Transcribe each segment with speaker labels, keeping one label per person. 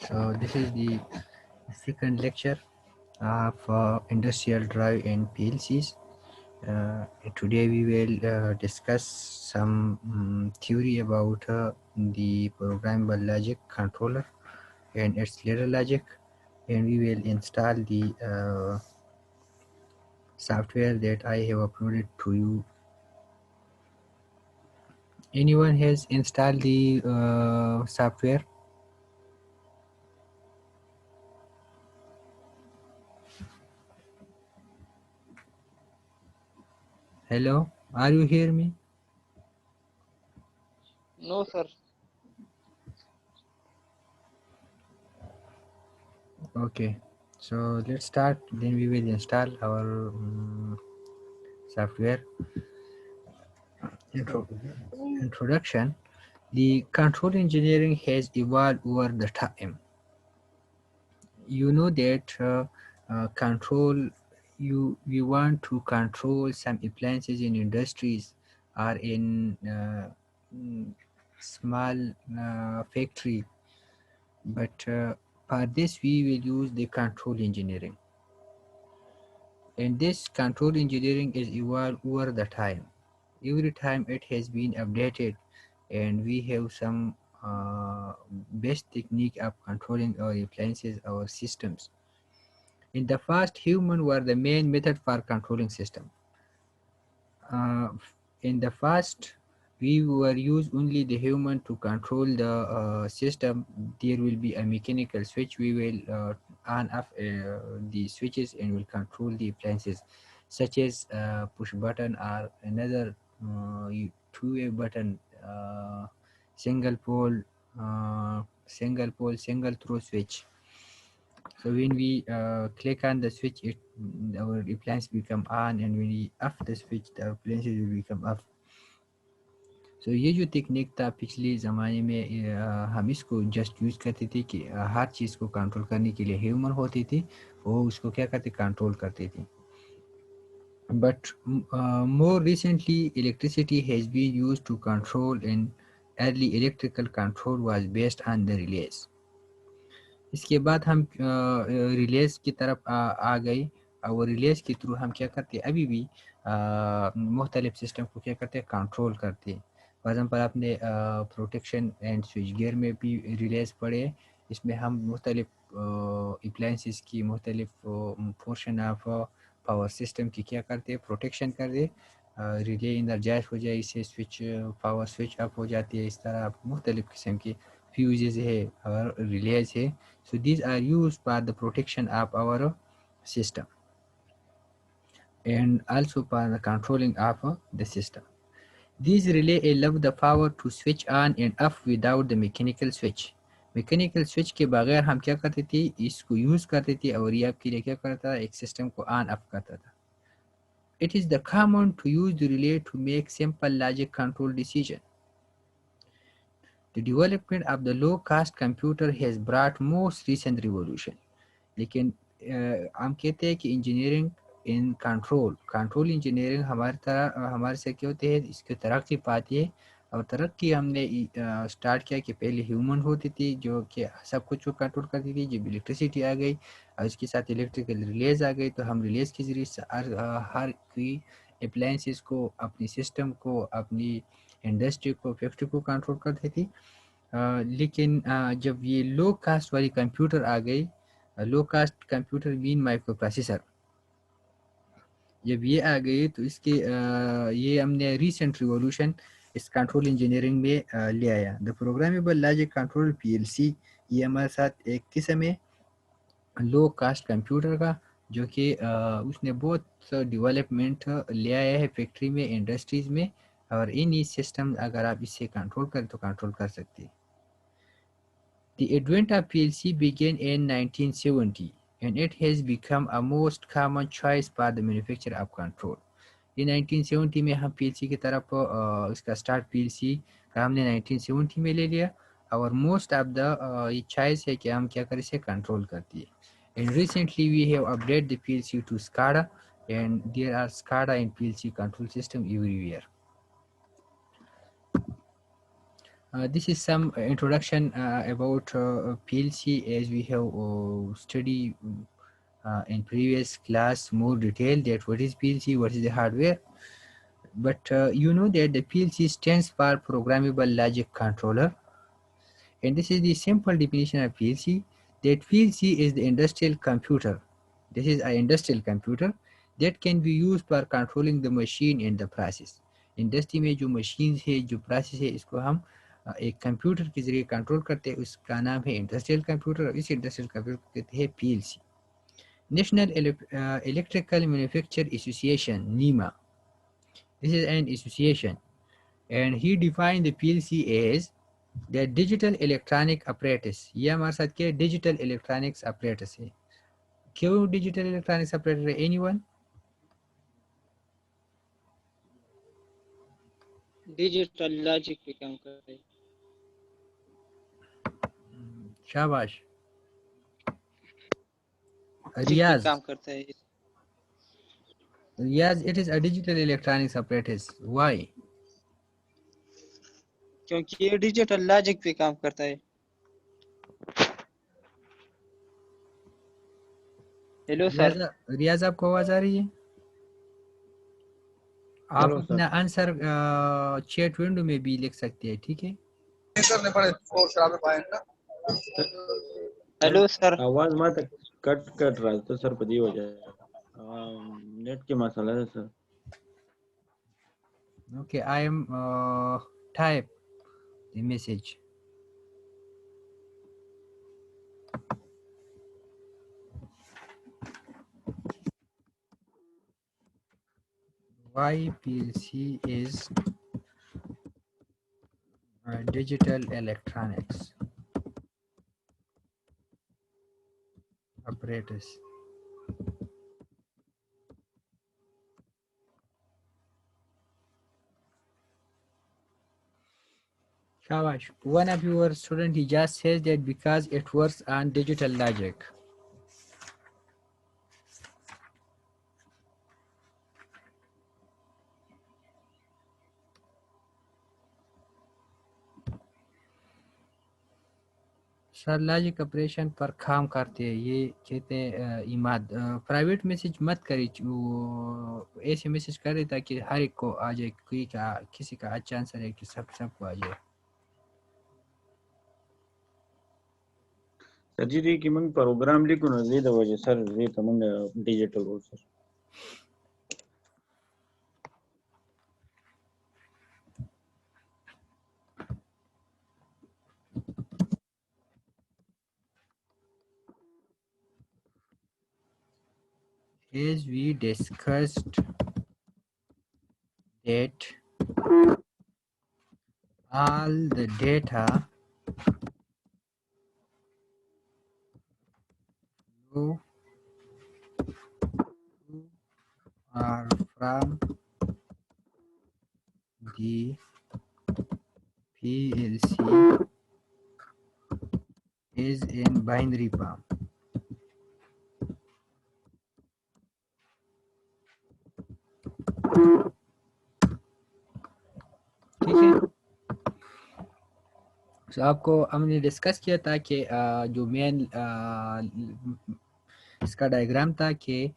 Speaker 1: So this is the second lecture of industrial drive and PLCs. Today we will discuss some theory about the programmable logic controller and its ladder logic, and we will install the software that I have uploaded to you. Anyone has installed the software? Hello, are you hear me?
Speaker 2: No, sir.
Speaker 1: Okay, so let's start. Then we will install our software. Introduction. The control engineering has evolved over the time. You know that control you want to control some appliances in industries or in small factory, but for this we will use the control engineering, and this control engineering is evolved over the time. Every time it has been updated, and we have some best technique of controlling our appliances, our systems. In the past, human were the main method for controlling system. uh, in the past, we were use only the human to control the system. There will be a mechanical switch. We will on off the switches and will control the appliances, such as push button or another two-way button, single pole, single throw switch. So when we click on the switch, our appliance become on, and when we off the switch, the appliances will become off. So ये जो technique था पिछले ज़माने में हम इसको just use करते थे कि हर चीज़ को कंट्रोल करने के लिए ह्यूमन होती थी, वो उसको क्या करते कंट्रोल करते थे. But more recently, electricity has been used to control, and early electrical control was based on the relays. इसके बाद हम रिलेज की तरफ आ गए, और रिलेज के थ्रू हम क्या करते हैं, अभी भी मुख्तलिफ सिस्टम को क्या करते हैं, कंट्रोल करते हैं. फॉर एग्ज़ाम्पल आपने प्रोटेक्शन एंड स्विच गियर में भी रिलेज पढ़े. इसमें हम मुख्तलिफ अप्लायंसेस की मुख्तलिफ पोर्शन ऑफ पावर सिस्टम की क्या करते हैं, प्रोटेक्शन कर दे. रिले इनर्जाइज हो जाए, इससे स्विच पावर स्विच अप हो जाती है. इस तरह मुख्तलिफ किस्म की फ्यूजेस है और रिलेज है. So these are used for the protection of our system, and also for the controlling of the system. These relay allow the power to switch on and off without the mechanical switch. Mechanical switch के बगैर हम क्या करते थे, इसको use करते थे, और ये आपके लिए क्या करता था, एक सिस्टम को ऑन ऑफ करता था. It is the common to use the relay to make simple logic control decision. The development of the low cost computer has brought most recent revolution. लेकिन हम कहते हैं कि इंजीनियरिंग इन कंट्रोल इंजीनियरिंग हमारे से क्या होती है, इसकी तरक्की पाती है. और तरक्की हमने स्टार्ट किया कि पहले ह्यूमन होती थी जो कि सब कुछ को कंट्रोल करती थी. जब इलेक्ट्रिसिटी आ गई और इसके साथ इलेक्ट्रिकल रिलेज आ गई, तो हम रिलेज के ज़रिए से हर कोई अप्लायंसेस को, अपनी सिस्टम को, अपनी इंडस्ट्री को, फैक्ट्री को कंट्रोल करती थी. लेकिन जब ये लो कास्ट वाली कंप्यूटर आ गई, low cost computer mean microprocessor, जब ये आ गई तो इसके ये हमने रिसेंट रिवॉल्यूशन इस कंट्रोल इंजीनियरिंग में ले आया. The programmable logic control PLC, ये हमारे साथ एक किस्म है लो कास्ट कंप्यूटर का, जो कि उसने बहुत डेवलपमेंट ले आया है फैक्ट्री में, इंडस्ट्रीज़ में. और इन सिस्टम अगर आप इससे कंट्रोल करें तो कंट्रोल कर सकते हैं. The advent of PLC began in 1970, and it has become a most common choice for the manufacturer of control. ये 1970 में हम PLC की तरफ इसका स्टार्ट PLC का हमने 1970 में ले लिया, और मोस्ट ऑफ द ये चॉइस है कि हम क्या करें, इसे कंट्रोल करती है. And recently we have updated the PLC to SCADA, and there are SCADA and PLC control system everywhere. This is some introduction about PLC, as we have studied in previous class more detail that what is PLC, what is the hardware. But you know that the PLC stands for Programmable Logic Controller, and this is the simple definition of PLC. That PLC is the industrial computer. This is an industrial computer that can be used for controlling the machine and the process. Industry में जो machines है, जो process है, इसको हम एक computer के जरिए कंट्रोल करते हैं. उसका नाम है इंडस्ट्रियल कंप्यूटर, और इस इंडस्ट्रियल कंप्यूटर को कहते हैं PLC. National Electrical Manufacturer Association, NEMA, this is an association, and he defined the PLC as the digital electronic apparatus. ये हमारे साथ क्या डिजिटल इलेक्ट्रॉनिक्स apparatus है. क्यों डिजिटल इलेक्ट्रॉनिक्स apparatus है? Anyone?
Speaker 2: डिजिटल लॉजिक पे काम करता है.
Speaker 1: शाबाश.
Speaker 2: रियाज काम करता है.
Speaker 1: Yes, it is a digital electronics apparatus. Why?
Speaker 2: क्योंकि ये डिजिटल लॉजिक पे काम करता है. Hello sir.
Speaker 1: रियाज, आपको आवाज आ रही है? आप अपना आंसर चैट विंडो में भी लिख सकते हैं, ठीक है?
Speaker 2: Hello sir.
Speaker 3: आवाज मत कट रहा है तो सर पदी हो जाए. नेट के मसला है sir.
Speaker 1: Okay, I am type the message. Why PLC is digital electronics apparatus. Shabash. One of your students, he just says that because it works on digital logic. Sir logic operation पर काम करते हैं, ये कहते हैं Imad. Private message मत करिए, वो ऐसे मैसेज करे ताकि हर एक को आ जाए, कोई का किसी का अच्छा आंसर है कि सबको आ जाए.
Speaker 3: सर जी की मंग प्रोग्राम लिखो ना दे दो वजह सर ये तो मंग डिजिटल हो sir.
Speaker 1: As we discussed that all the data are from the PLC is in binary form. ठीक है. तो आपको हमने डिस्कस किया था कि जो मेन इसका डायग्राम था कि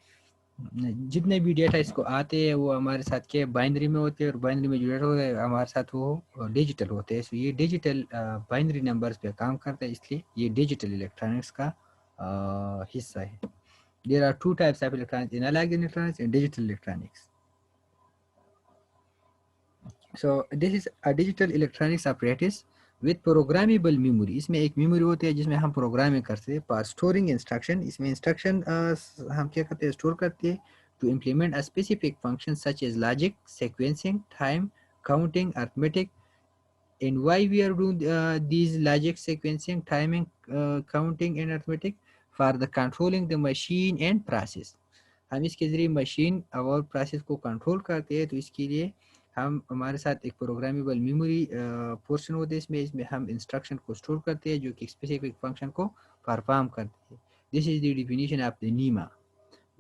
Speaker 1: जितने भी डेटा इसको आते हैं वो हमारे साथ के बाइनरी में होते हैं, और बाइनरी में जो डेटा होता है हमारे साथ वो डिजिटल होते हैं. सो ये डिजिटल बाइनरी नंबर्स पे काम करता है, इसलिए ये डिजिटल इलेक्ट्रॉनिक्स का हिस्सा है. There are two types of electronics, analogue electronics and digital electronics. So this is a digital electronics apparatus with programmable memory. इसमें एक मेमोरी होती है जिसमें हम प्रोग्रामिंग करते हैं. फॉर स्टोरिंग इंस्ट्रक्शन, इसमें इंस्ट्रक्शन हम क्या करते हैं, स्टोर करते हैं. To implement a specific function such as logic, sequencing, time, counting, arithmetic. And why we are doing these logic, sequencing, timing, counting and arithmetic? For the controlling the machine and process. हम इसके ज़रिए machine और process को control करते हैं. तो इसके लिए हम हमारे साथ एक प्रोग्रामेबल मेमोरी पोर्शन होते हैं. इसमें हम इंस्ट्रक्शन को स्टोर करते हैं जो कि स्पेसिफिक फंक्शन को परफॉर्म करते हैं. This is the definition of the NEMA.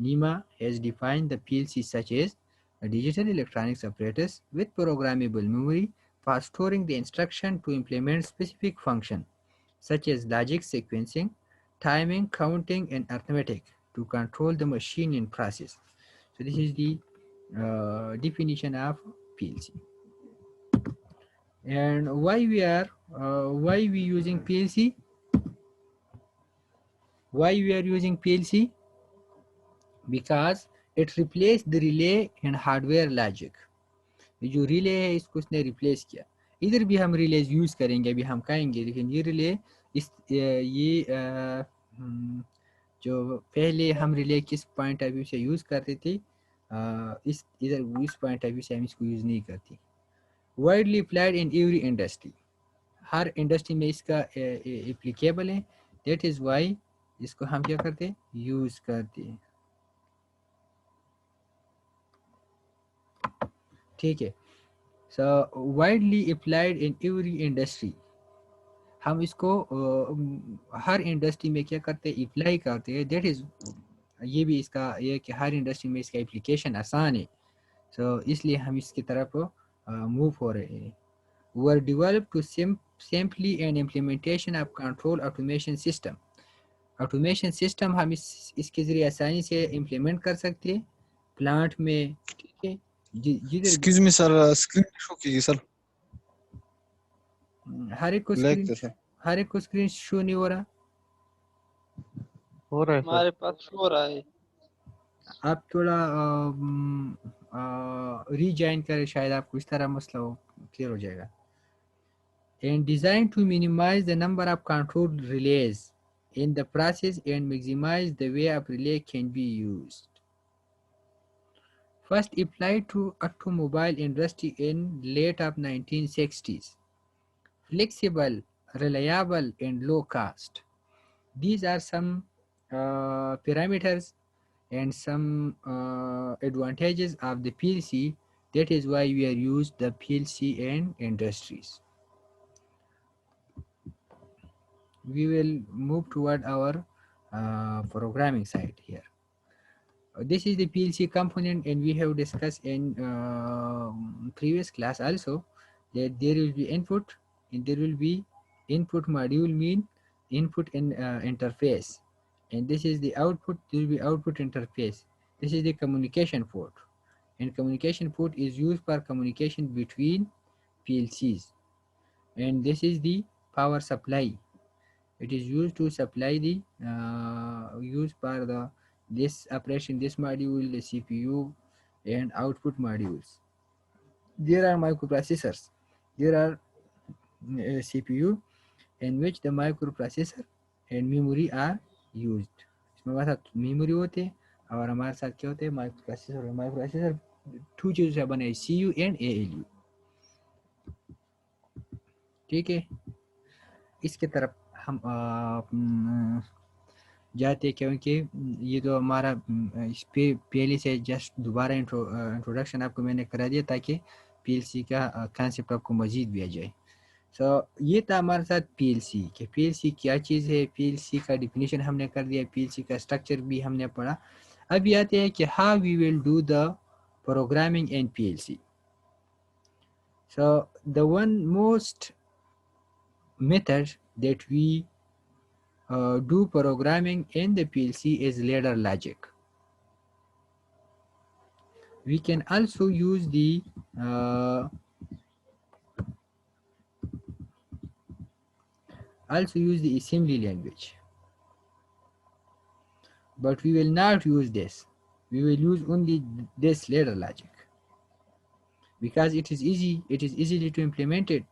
Speaker 1: NEMA has defined the PLC such as a digital electronics apparatus with programmable memory for storing the instruction to implement specific function such as logic sequencing, timing, counting, and arithmetic to control the machine in process. So this is the definition of PLC. And why we using PLC? Why we are using PLC? Because it replaced the relay and hardware logic. जो relay है इसको उसने replace किया. इधर भी हम release use करेंगे, अभी हम कहेंगे, लेकिन ये रिले इस जो पहले हम रिले किस पॉइंट ऑफ व्यू से यूज़ करते थे, इस इधर इस पॉइंट ऑफ व्यू से हम इसको यूज़ नहीं करते. Widely applied in every industry, her industry में इसका एप्लीकेबल है. दैट इज़ वाई इसको हम क्या करते हैं, यूज़ करते हैं. ठीक है. सो widely applied in every industry, हम इसको हर इंडस्ट्री में क्या करते हैं, अप्लाई करते हैं. दैट इज़, ये भी इसका ये कि हर इंडस्ट्री में इसका एप्लीकेशन आसान है. सो इसलिए हम इसकी तरफ मूव हो रहे हैं. Were develop to simply and implementation of control automation system. Automation system हम इसके ज़रिए आसानी से इम्प्लीमेंट कर सकते हैं प्लांट में. ठीक है.
Speaker 4: Excuse me sir, screen show कीजिए सर.
Speaker 1: हर एक को स्क्रीन शो नहीं हो रहा.
Speaker 4: हो रहा है
Speaker 2: हमारे पास हो रहा है.
Speaker 1: आप थोड़ा रीजॉइन करें, शायद आपको इस तरह मसला हो, क्लियर हो जाएगा. And design to minimise the number of control relays in the process and maximize the way of relay can be used. First applied to automobile industry in late of 1960s. Flexible, reliable, and low cost. These are some parameters and some advantages of the PLC. That is why we are used the PLC in industries. We will move toward our programming side here. This is the PLC component, and we have discussed in previous class also that there will be input and there will be input module, mean input in interface, and this is the output. There will be output interface. This is the communication port, and communication port is used for communication between PLCs, and this is the power supply. It is used to supply the used for the this operation, this module, the CPU and output modules. There are microprocessors. There are CPU in which the microprocessor and memory are used. इसमें हमारे साथ memory होते हैं और हमारे साथ क्या होते हैं, microprocessor. Microprocessor two चीज़ों से बने, CU and ALU. ठीक है. इसके तरफ हम जाते हैं, क्योंकि ये तो हमारा इस पे पहले से जस्ट दोबारा इंट्रोडक्शन आपको मैंने करा दिया ताकि पीएलसी का कॉन्सेप्ट आपको मजीद भी आ जाए. सो ये था हमारे साथ पीएलसी कि पीएलसी क्या चीज़ है, पीएलसी का डिफिनीशन हमने कर दिया, पीएलसी का स्ट्रक्चर भी हमने पढ़ा. अभी आते हैं कि how we will do the programming in PLC. So the one most method that we do programming in the PLC is ladder logic. We can also use the assembly language, but we will not use this. We will use only this ladder logic because it is easily to implement it.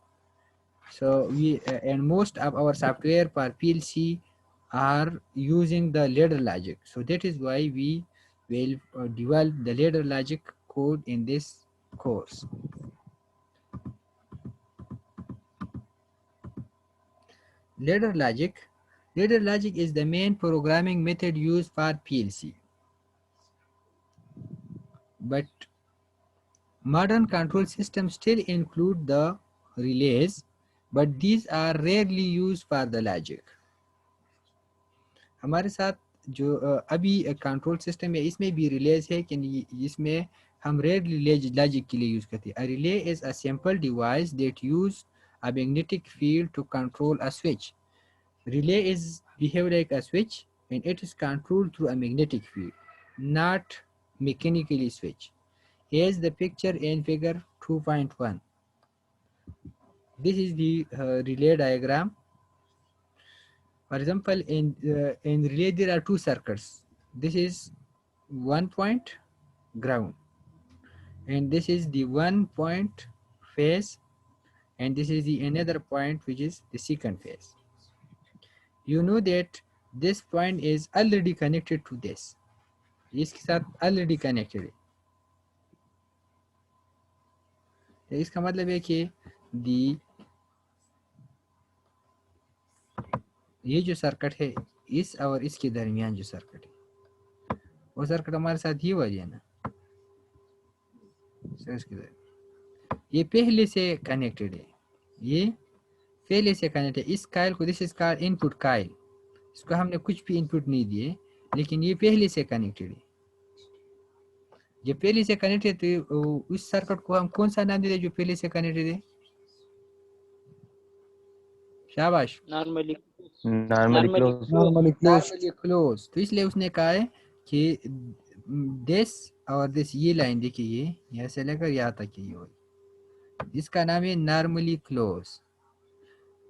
Speaker 1: So we and most of our software for PLC are using the ladder logic. So that is why we will develop the ladder logic code in this course. Ladder logic is the main programming method used for PLC. But modern control systems still include the relays, but these are rarely used for the logic. हमारे साथ जो अभी control system है इसमें भी release है कि इसमें हम रेयरली लॉजिक के लिए यूज करते हैं. A relay is a simple device that use a magnetic field to control a switch. Relay is behave like a switch and it is controlled through a magnetic field, not mechanically switch. Here's the picture in figure 2.1. This is the relay diagram. For example, in relay there are two circuits. This is 1 point ground, and this is the 1 point phase, and this is the another point which is the second phase. You know that this point is already connected to this. इसके साथ already connected है. इसका मतलब है कि ये जो circuit है इस और इसके दरमियान जो सर्किट है वो सर्किट हमारे साथ ये वाली है ना, ये पहले से कनेक्टेड है, ये पहले से कनेक्टेड है. इस काइल को this is called input Kyle. इसको हमने कुछ भी इनपुट नहीं दिए लेकिन ये पहले से कनेक्टेड है. जब पहले से कनेक्टेड है तो उस सर्किट को हम कौन सा नाम देते हैं जो पहले से कनेक्टेड है? शाबाश.
Speaker 2: Normally
Speaker 1: close. तो इसलिए उसने कहा है कि दिस और दिस, ये लाइन देखिए, ये यहाँ से लेकर यहाँ तक ये हो, इसका नाम है नॉर्मली क्लोज.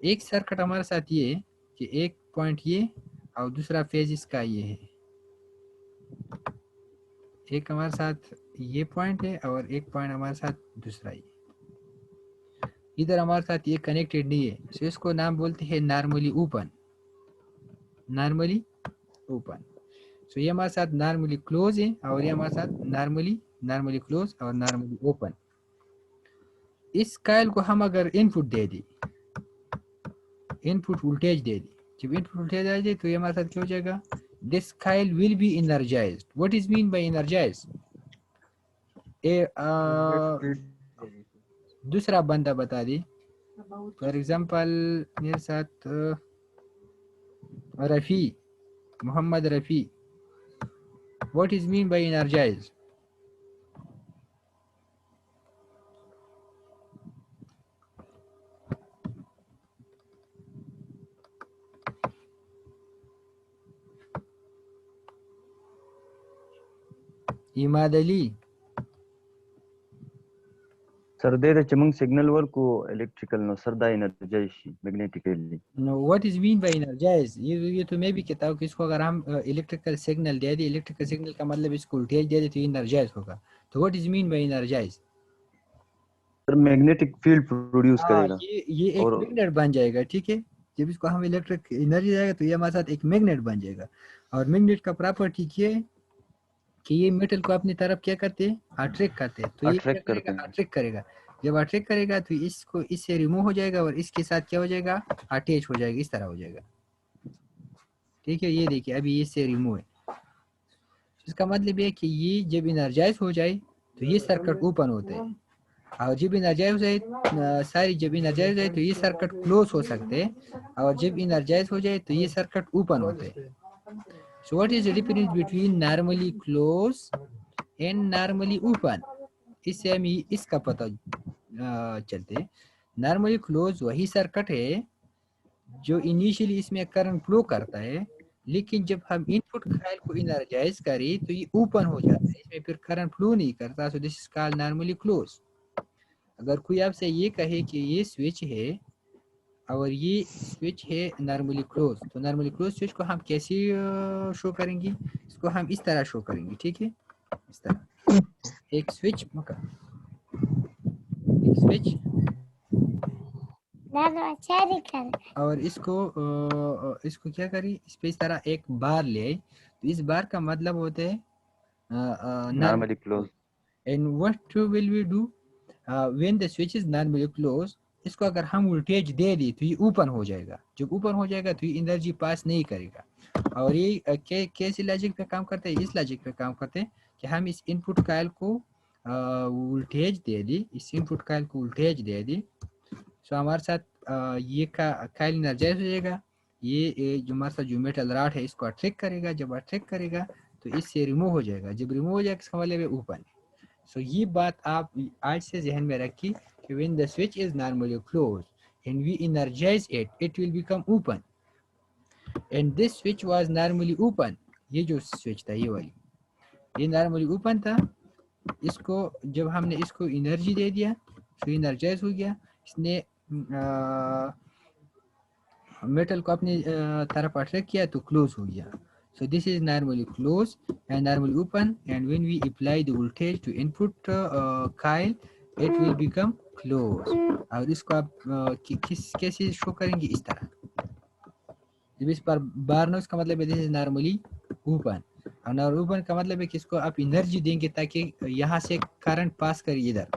Speaker 1: एक सर्किट हमारे साथ ये है कि एक पॉइंट ये और दूसरा फेज इसका ये है. एक हमारे साथ ये पॉइंट है और एक पॉइंट हमारे साथ दूसरा ये. इधर हमारे साथ ये कनेक्टेड नहीं है, तो इसको नाम बोलते हैं normally open. Normally open. So ये हमारे साथ नॉर्मली क्लोज है और ये हमारे साथ नॉर्मली क्लोज और नॉर्मली ओपन. इस काइल को हम अगर इनपुट दे दी, इनपुट वोल्टेज दे दी, जब इनपुट वोल्टेज आ जाए तो ये हमारे साथ क्या हो जाएगा? This coil will be energized. What is mean by energized? दूसरा बंदा बता दी. फॉर एग्जांपल मेरे साथ Rafi, Mohammad Rafi. What is mean by energized? Imad Ali.
Speaker 5: Sir दे چې موږ سیګنل ورکو الکتریکل نو سر دا انرژي شي magnetically.
Speaker 1: No what is mean by energize? ये तो मैं भी कहता हूँ कि इसको अगर हम इलेक्ट्रिकल सिग्नल दे दी, इलेक्ट्रिकल सिग्नल का मतलब इसको वोल्टेज दे दी तो एनर्जाइज होगा. तो what is mean by energise?
Speaker 5: Sir magnetic field produce करेगा.
Speaker 1: ये एक मैग्नेट बन जाएगा. ठीक है, जब इसको हम इलेक्ट्रिक एनर्जी जाएगा तो ये हमारे साथ एक मैग्नेट बन जाएगा. और मैग्नेट का प्रॉपर्टी क्या है कि ये मेटल को अपनी तरफ क्या करते हैं? अट्रैक्ट करते हैं. तो ये अट्रैक्ट करेगा. जब अट्रैक्ट करेगा तो इसको इससे रिमूव हो जाएगा और इसके साथ क्या हो जाएगा? अटैच हो जाएगा. इस तरह हो जाएगा. ठीक है, ये देखिए अभी इससे रिमूव है. इसका मतलब ये कि ये जब एनर्जाइज हो जाए तो ये सर्किट ओपन होते हैं, और जब एनर्जाइज हो जाए जब एनर्जाइज हो जाए तो ये सर्किट क्लोज हो सकते हैं, और जब एनर्जाइज हो जाए तो ये सर्किट ओपन होते हैं. So what is the difference between normally closed and normally open? इससे हम इसका पता चलते. नॉर्मली क्लोज वही सर्किट है जो इनिशियली इसमें करंट फ्लो करता है, लेकिन जब हम इनपुट कॉइल को एनर्जाइज करें तो ये ओपन हो जाता है, इसमें फिर करंट फ्लो नहीं करता. सो this is called normally close. अगर कोई आपसे ये कहे कि ये स्विच है और ये स्विच है नॉर्मली क्लोज, तो नॉर्मली क्लोज स्विच को हम कैसे शो करेंगे? इसको हम इस तरह शो करेंगे. ठीक है, इस तरह एक स्विच और इसको क्या करें? इस पे इस तरह एक बार ले आए, तो इस बार का मतलब होता है
Speaker 5: normally close.
Speaker 1: And what will we do when the switch is normally close? इसको अगर हम वोल्टेज दे दी तो ये ओपन हो जाएगा. जब ओपन हो जाएगा तो ये एनर्जी पास नहीं करेगा. और ये कैसे लॉजिक पे काम करते हैं? इस लॉजिक पे काम करते हैं कि हम इस इनपुट कॉइल को वोल्टेज दे दी, इस इनपुट कॉइल को वोल्टेज दे दी, सो हमारे साथ ये कॉइल एनर्जाइज हो जाएगा. ये जो हमारे साथ जो मेटल रॉड है इसको अट्रैक्ट करेगा. जब अट्रैक्ट करेगा तो इससे रिमूव हो जाएगा. जब रिमूव हो जाएगा इसका मतलब है ओपन. सो ये बात आप आज से जहन में रखिए कि when the switch is normally closed and we energize it, it will become open. And this switch was normally open. ये जो स्विच था ये वाली, ये नॉर्मली ओपन था. इसको जब हमने इसको एनर्जी दे दिया तो एनर्जाइज हो गया, इसने मेटल को अपनी तरफ अट्रैक्ट किया तो क्लोज हो गया. So this is normally closed and normally open, and when we apply the voltage to input coil, it will become closed. और इसको आप कैसे शो करेंगे, इस तरह. जब इस पर बार नो, इसका मतलब है दिस इज नॉर्मली ओपन. और नॉर्मली ओपन का मतलब है कि इसको आप एनर्जी देंगे ताकि यहाँ से करंट पास करे इधर,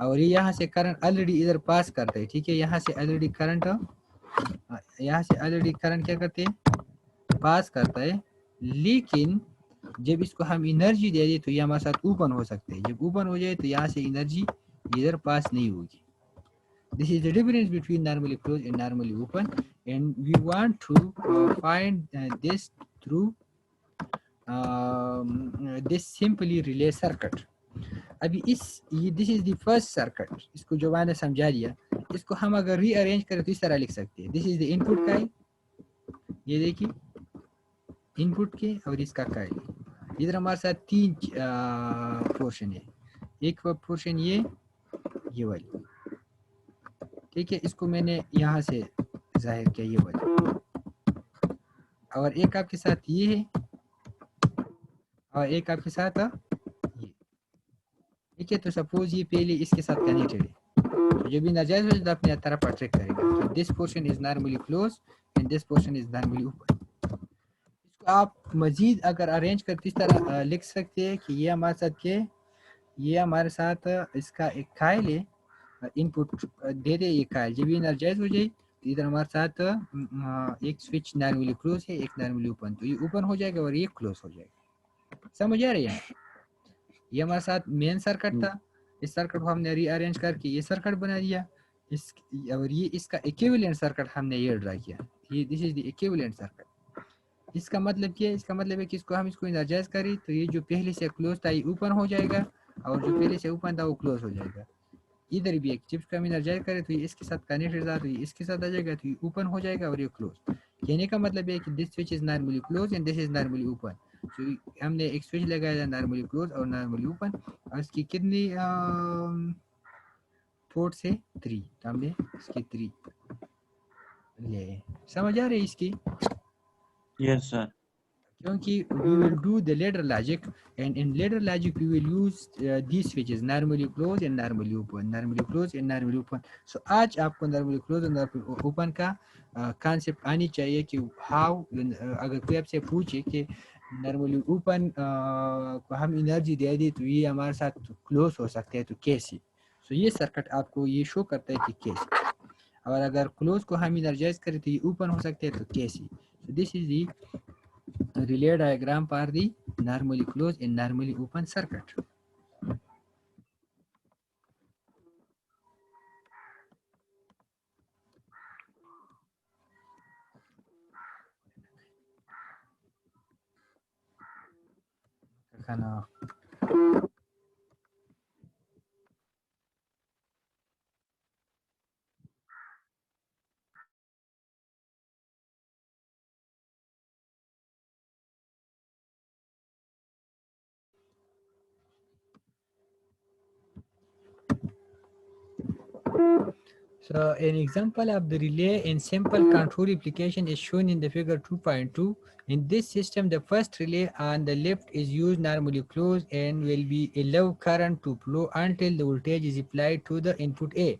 Speaker 1: और ये यहाँ से करंट ऑलरेडी इधर पास करता है. ठीक है, यहाँ से ऑलरेडी करंट क्या करते हैं, पास करता है. लेकिन जब इसको हम एनर्जी दे दें तो ये हमारे साथ ओपन हो सकते हैं. जब ओपन हो जाए तो यहाँ से एनर्जी इधर पास नहीं होगी. This is the difference between normally closed and normally open, and we want to find this through this simply relay circuit. अभी this is the first circuit. इसको जो मैंने समझा दिया, इसको हम अगर रीअरेंज करें तो इस तरह लिख सकते हैं. This is the input coil. ये देखिए इनपुट के और इसका कॉइल. इधर हमारे साथ 3 पोर्शन है. एक पोर्शन ये वाली, ठीक है, इसको मैंने यहाँ से जाहिर किया ये वाली, और एक आपके साथ ये है और एक आपके साथ ये. ठीक है, तो सपोज ये पहले इसके साथ कनेक्टेड है, तो जब भी नाजायज हो तो अपने तरफ अट्रैक्ट करेगा. तो this portion is normally close and this portion is normally open. आप मजीद अगर अरेंज करते इस तरह लिख सकते हैं कि ये हमारे साथ इसका एक कायल है, इनपुट दे दे ये कायल. जब ये एनर्जाइज हो जाए तो इधर हमारे साथ एक स्विच नॉर्मली क्लोज है, एक नॉर्मली ओपन. तो ये ओपन हो जाएगा और ये क्लोज हो जाएगा. समझ आ रही है? ये हमारे साथ मेन सर्किट था. इस सर्किट को हमने रीअरेंज करके ये सर्किट बना दिया. और ये इसका इक्विवेलेंट सर्किट हमने ये ड्रा किया. ये this is the equivalent circuit. इसका मतलब क्या है? इसका मतलब है कि इसको एनर्जाइज करें तो ये जो पहले से क्लोज था ये ओपन हो जाएगा, और जो पहले से ओपन था वो क्लोज हो जाएगा. इधर भी एक चिप्स का हम एनर्जाइज करें तो ये इसके साथ कनेक्टेड था तो ये इसके साथ आ जाएगा, तो ये ओपन हो जाएगा और ये क्लोज. कहने का मतलब है कि this switch is normally close and this is normally open. तो हमने एक स्विच लगाया नॉर्मली क्लोज और नॉर्मली ओपन, और इसकी कितनी पोर्ट से 3, तो हमने इसकी 3 ले. समझ आ रही है इसकी?
Speaker 3: Yes, sir.
Speaker 1: क्योंकि we will do the ladder logic, and in ladder logic we will use these switches normally close and normally open, normally close and normally open. So आज आपको normally close and normally open का concept आनी चाहिए कि how, अगर कोई आपसे पूछे कि normally open को हम एनर्जी दे दी तो ये हमारे साथ close हो सकते हैं तो कैसे. So ये सर्किट आपको ये शो करता है कि कैसे, और अगर close को हम एनर्जाइज करें तो ये open हो सकते हैं तो कैसे. So this is the relay diagram for the normally closed and normally open circuit. So an example of the relay in simple control application is shown in the figure 2.2. In this system, the first relay on the left is used normally closed and will be allow current to flow until the voltage is applied to the input A.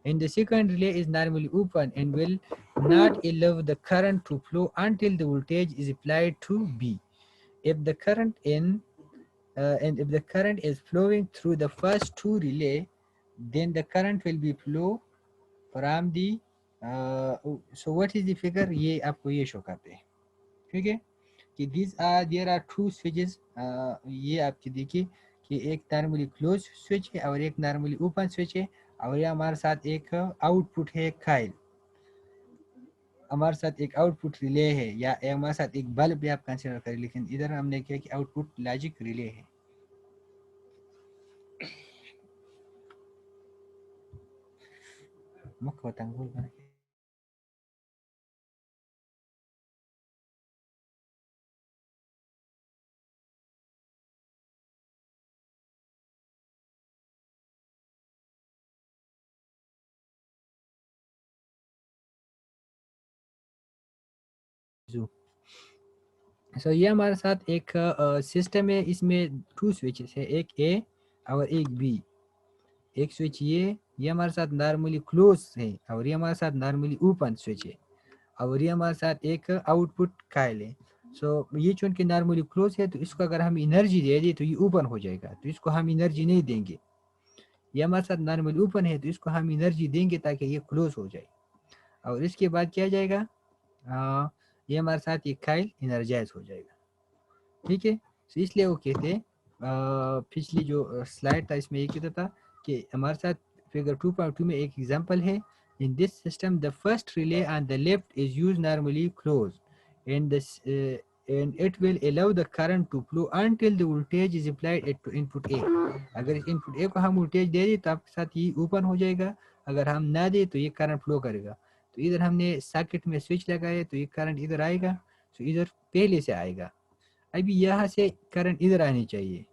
Speaker 1: And the second relay is normally open and will not allow the current to flow until the voltage is applied to B. If the current if the current is flowing through the first two relay, then the current will be flow from the so what is the figure, ये आपको ये show करते हैं. ठीक है कि there are two switches. ये आपकी देखिए कि एक नॉर्मली क्लोज स्विच है और एक नॉर्मली ओपन स्विच है, और ये हमारे साथ एक आउटपुट है काइल, हमारे साथ एक आउटपुट रिले है, या हमारे साथ एक बल्ब भी आप कंसीडर करें, लेकिन इधर हमने किया कि आउटपुट लॉजिक रिले है. मुख्य तंगुल का सो ये हमारे साथ एक सिस्टम है, इसमें 2 स्विचेस है, एक ए और एक बी। एक स्विच ये हमारे साथ नॉर्मली क्लोज है और ये हमारे साथ नॉर्मली ओपन स्विच है और ये हमारे साथ एक आउटपुट कायल है। सो ये चूंकि नॉर्मली क्लोज है तो इसको अगर हम एनर्जी दे दें तो ये ओपन हो जाएगा, तो इसको हम एनर्जी नहीं देंगे। ये हमारे साथ नॉर्मली ओपन है तो इसको हम एनर्जी देंगे ताकि ये क्लोज हो जाए और इसके बाद क्या जाएगा, ये हमारे साथ ये कायल एनर्जाइज हो जाएगा। ठीक है, तो इसलिए वो कहते हैं, पिछली जो स्लाइड था इसमें ये कहता था कि हमारे साथ फिगर 2.2 में एक एग्जांपल है। In this system the first relay on the left is used normally close and this and it will allow the current to flow until the voltage is applied to input A। अगर इस input A को हम voltage दे दें तो आपके साथ ये open हो जाएगा, अगर हम ना दे तो ये करंट फ्लो करेगा। तो इधर हमने सर्किट में स्विच लगाया तो ये करंट इधर आएगा, तो इधर पहले से आएगा। अभी यहाँ से करंट इधर आनी चाहिए,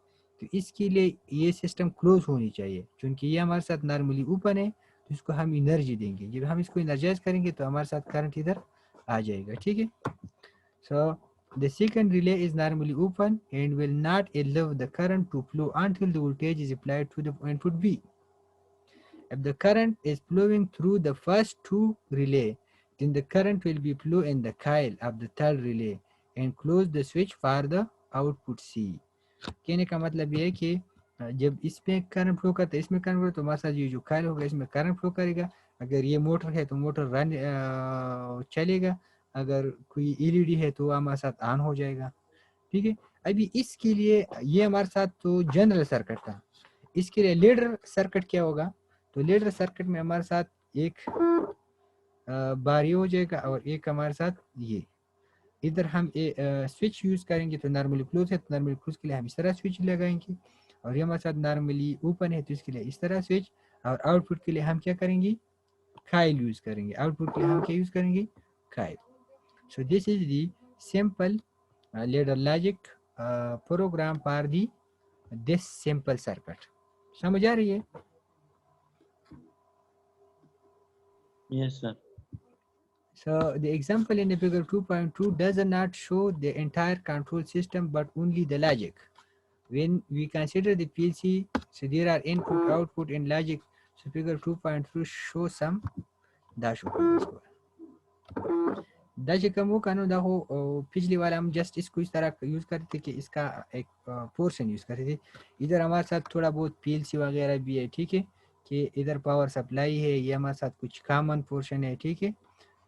Speaker 1: तो इसके लिए ये सिस्टम क्लोज होनी चाहिए। क्योंकि ये हमारे साथ नॉर्मली ओपन है तो इसको हम एनर्जी देंगे, जब हम इसको एनर्जाइज करेंगे तो हमारे साथ करंट इधर आ जाएगा। ठीक है, so the second relay is normally open and will not allow the current to flow until the voltage is applied to the input B। If the current is flowing through the first two relay, then the current will be flow in the coil of the third relay and close the switch for the output C। कहने का मतलब ये है कि जब इसमें current flow करता है, इसमें करंट फ्लो तो हमारे साथ ये जो कायल होगा इसमें करंट फ्लो करेगा। अगर ये मोटर है तो मोटर रन चलेगा, अगर कोई एलईडी है तो हमारे साथ ऑन हो जाएगा। ठीक है, अभी इसके लिए ये हमारे साथ तो जनरल सर्किट था, इसके लिए लीडर सर्किट क्या होगा, तो लीडर सर्किट में हमारे साथ एक बार ये हो जाएगा और एक हमारे साथ ये। इधर हम स्विच यूज करेंगे तो नॉर्मली क्लोज है, तो नॉर्मली क्लोज के लिए हम इस तरह स्विच लगाएंगे और ये हमारे साथ नॉर्मली ओपन है तो इसके लिए इस तरह स्विच। और आउटपुट के लिए हम क्या करेंगे, कायल यूज करेंगे। आउटपुट के लिए हम क्या यूज करेंगे, कायल। सो this is the simple ladder logic program for the this simple circuit. समझ आ रही है?
Speaker 3: Yes, sir.
Speaker 1: So the example in the figure 2.2 does not show the entire control system but only the logic. When we consider the PLC, so there are input, output and logic. So figure 2.2 shows some dash dash कमो कानून देखो, पिछली वाला हम just इसको इस तरह use करते थे कि इसका एक पोर्शन यूज करते थे। इधर हमारे साथ थोड़ा बहुत PLC वगैरह भी है। ठीक है, कि इधर पावर सप्लाई है, ये हमारे साथ कुछ कॉमन पोर्शन है। ठीक है,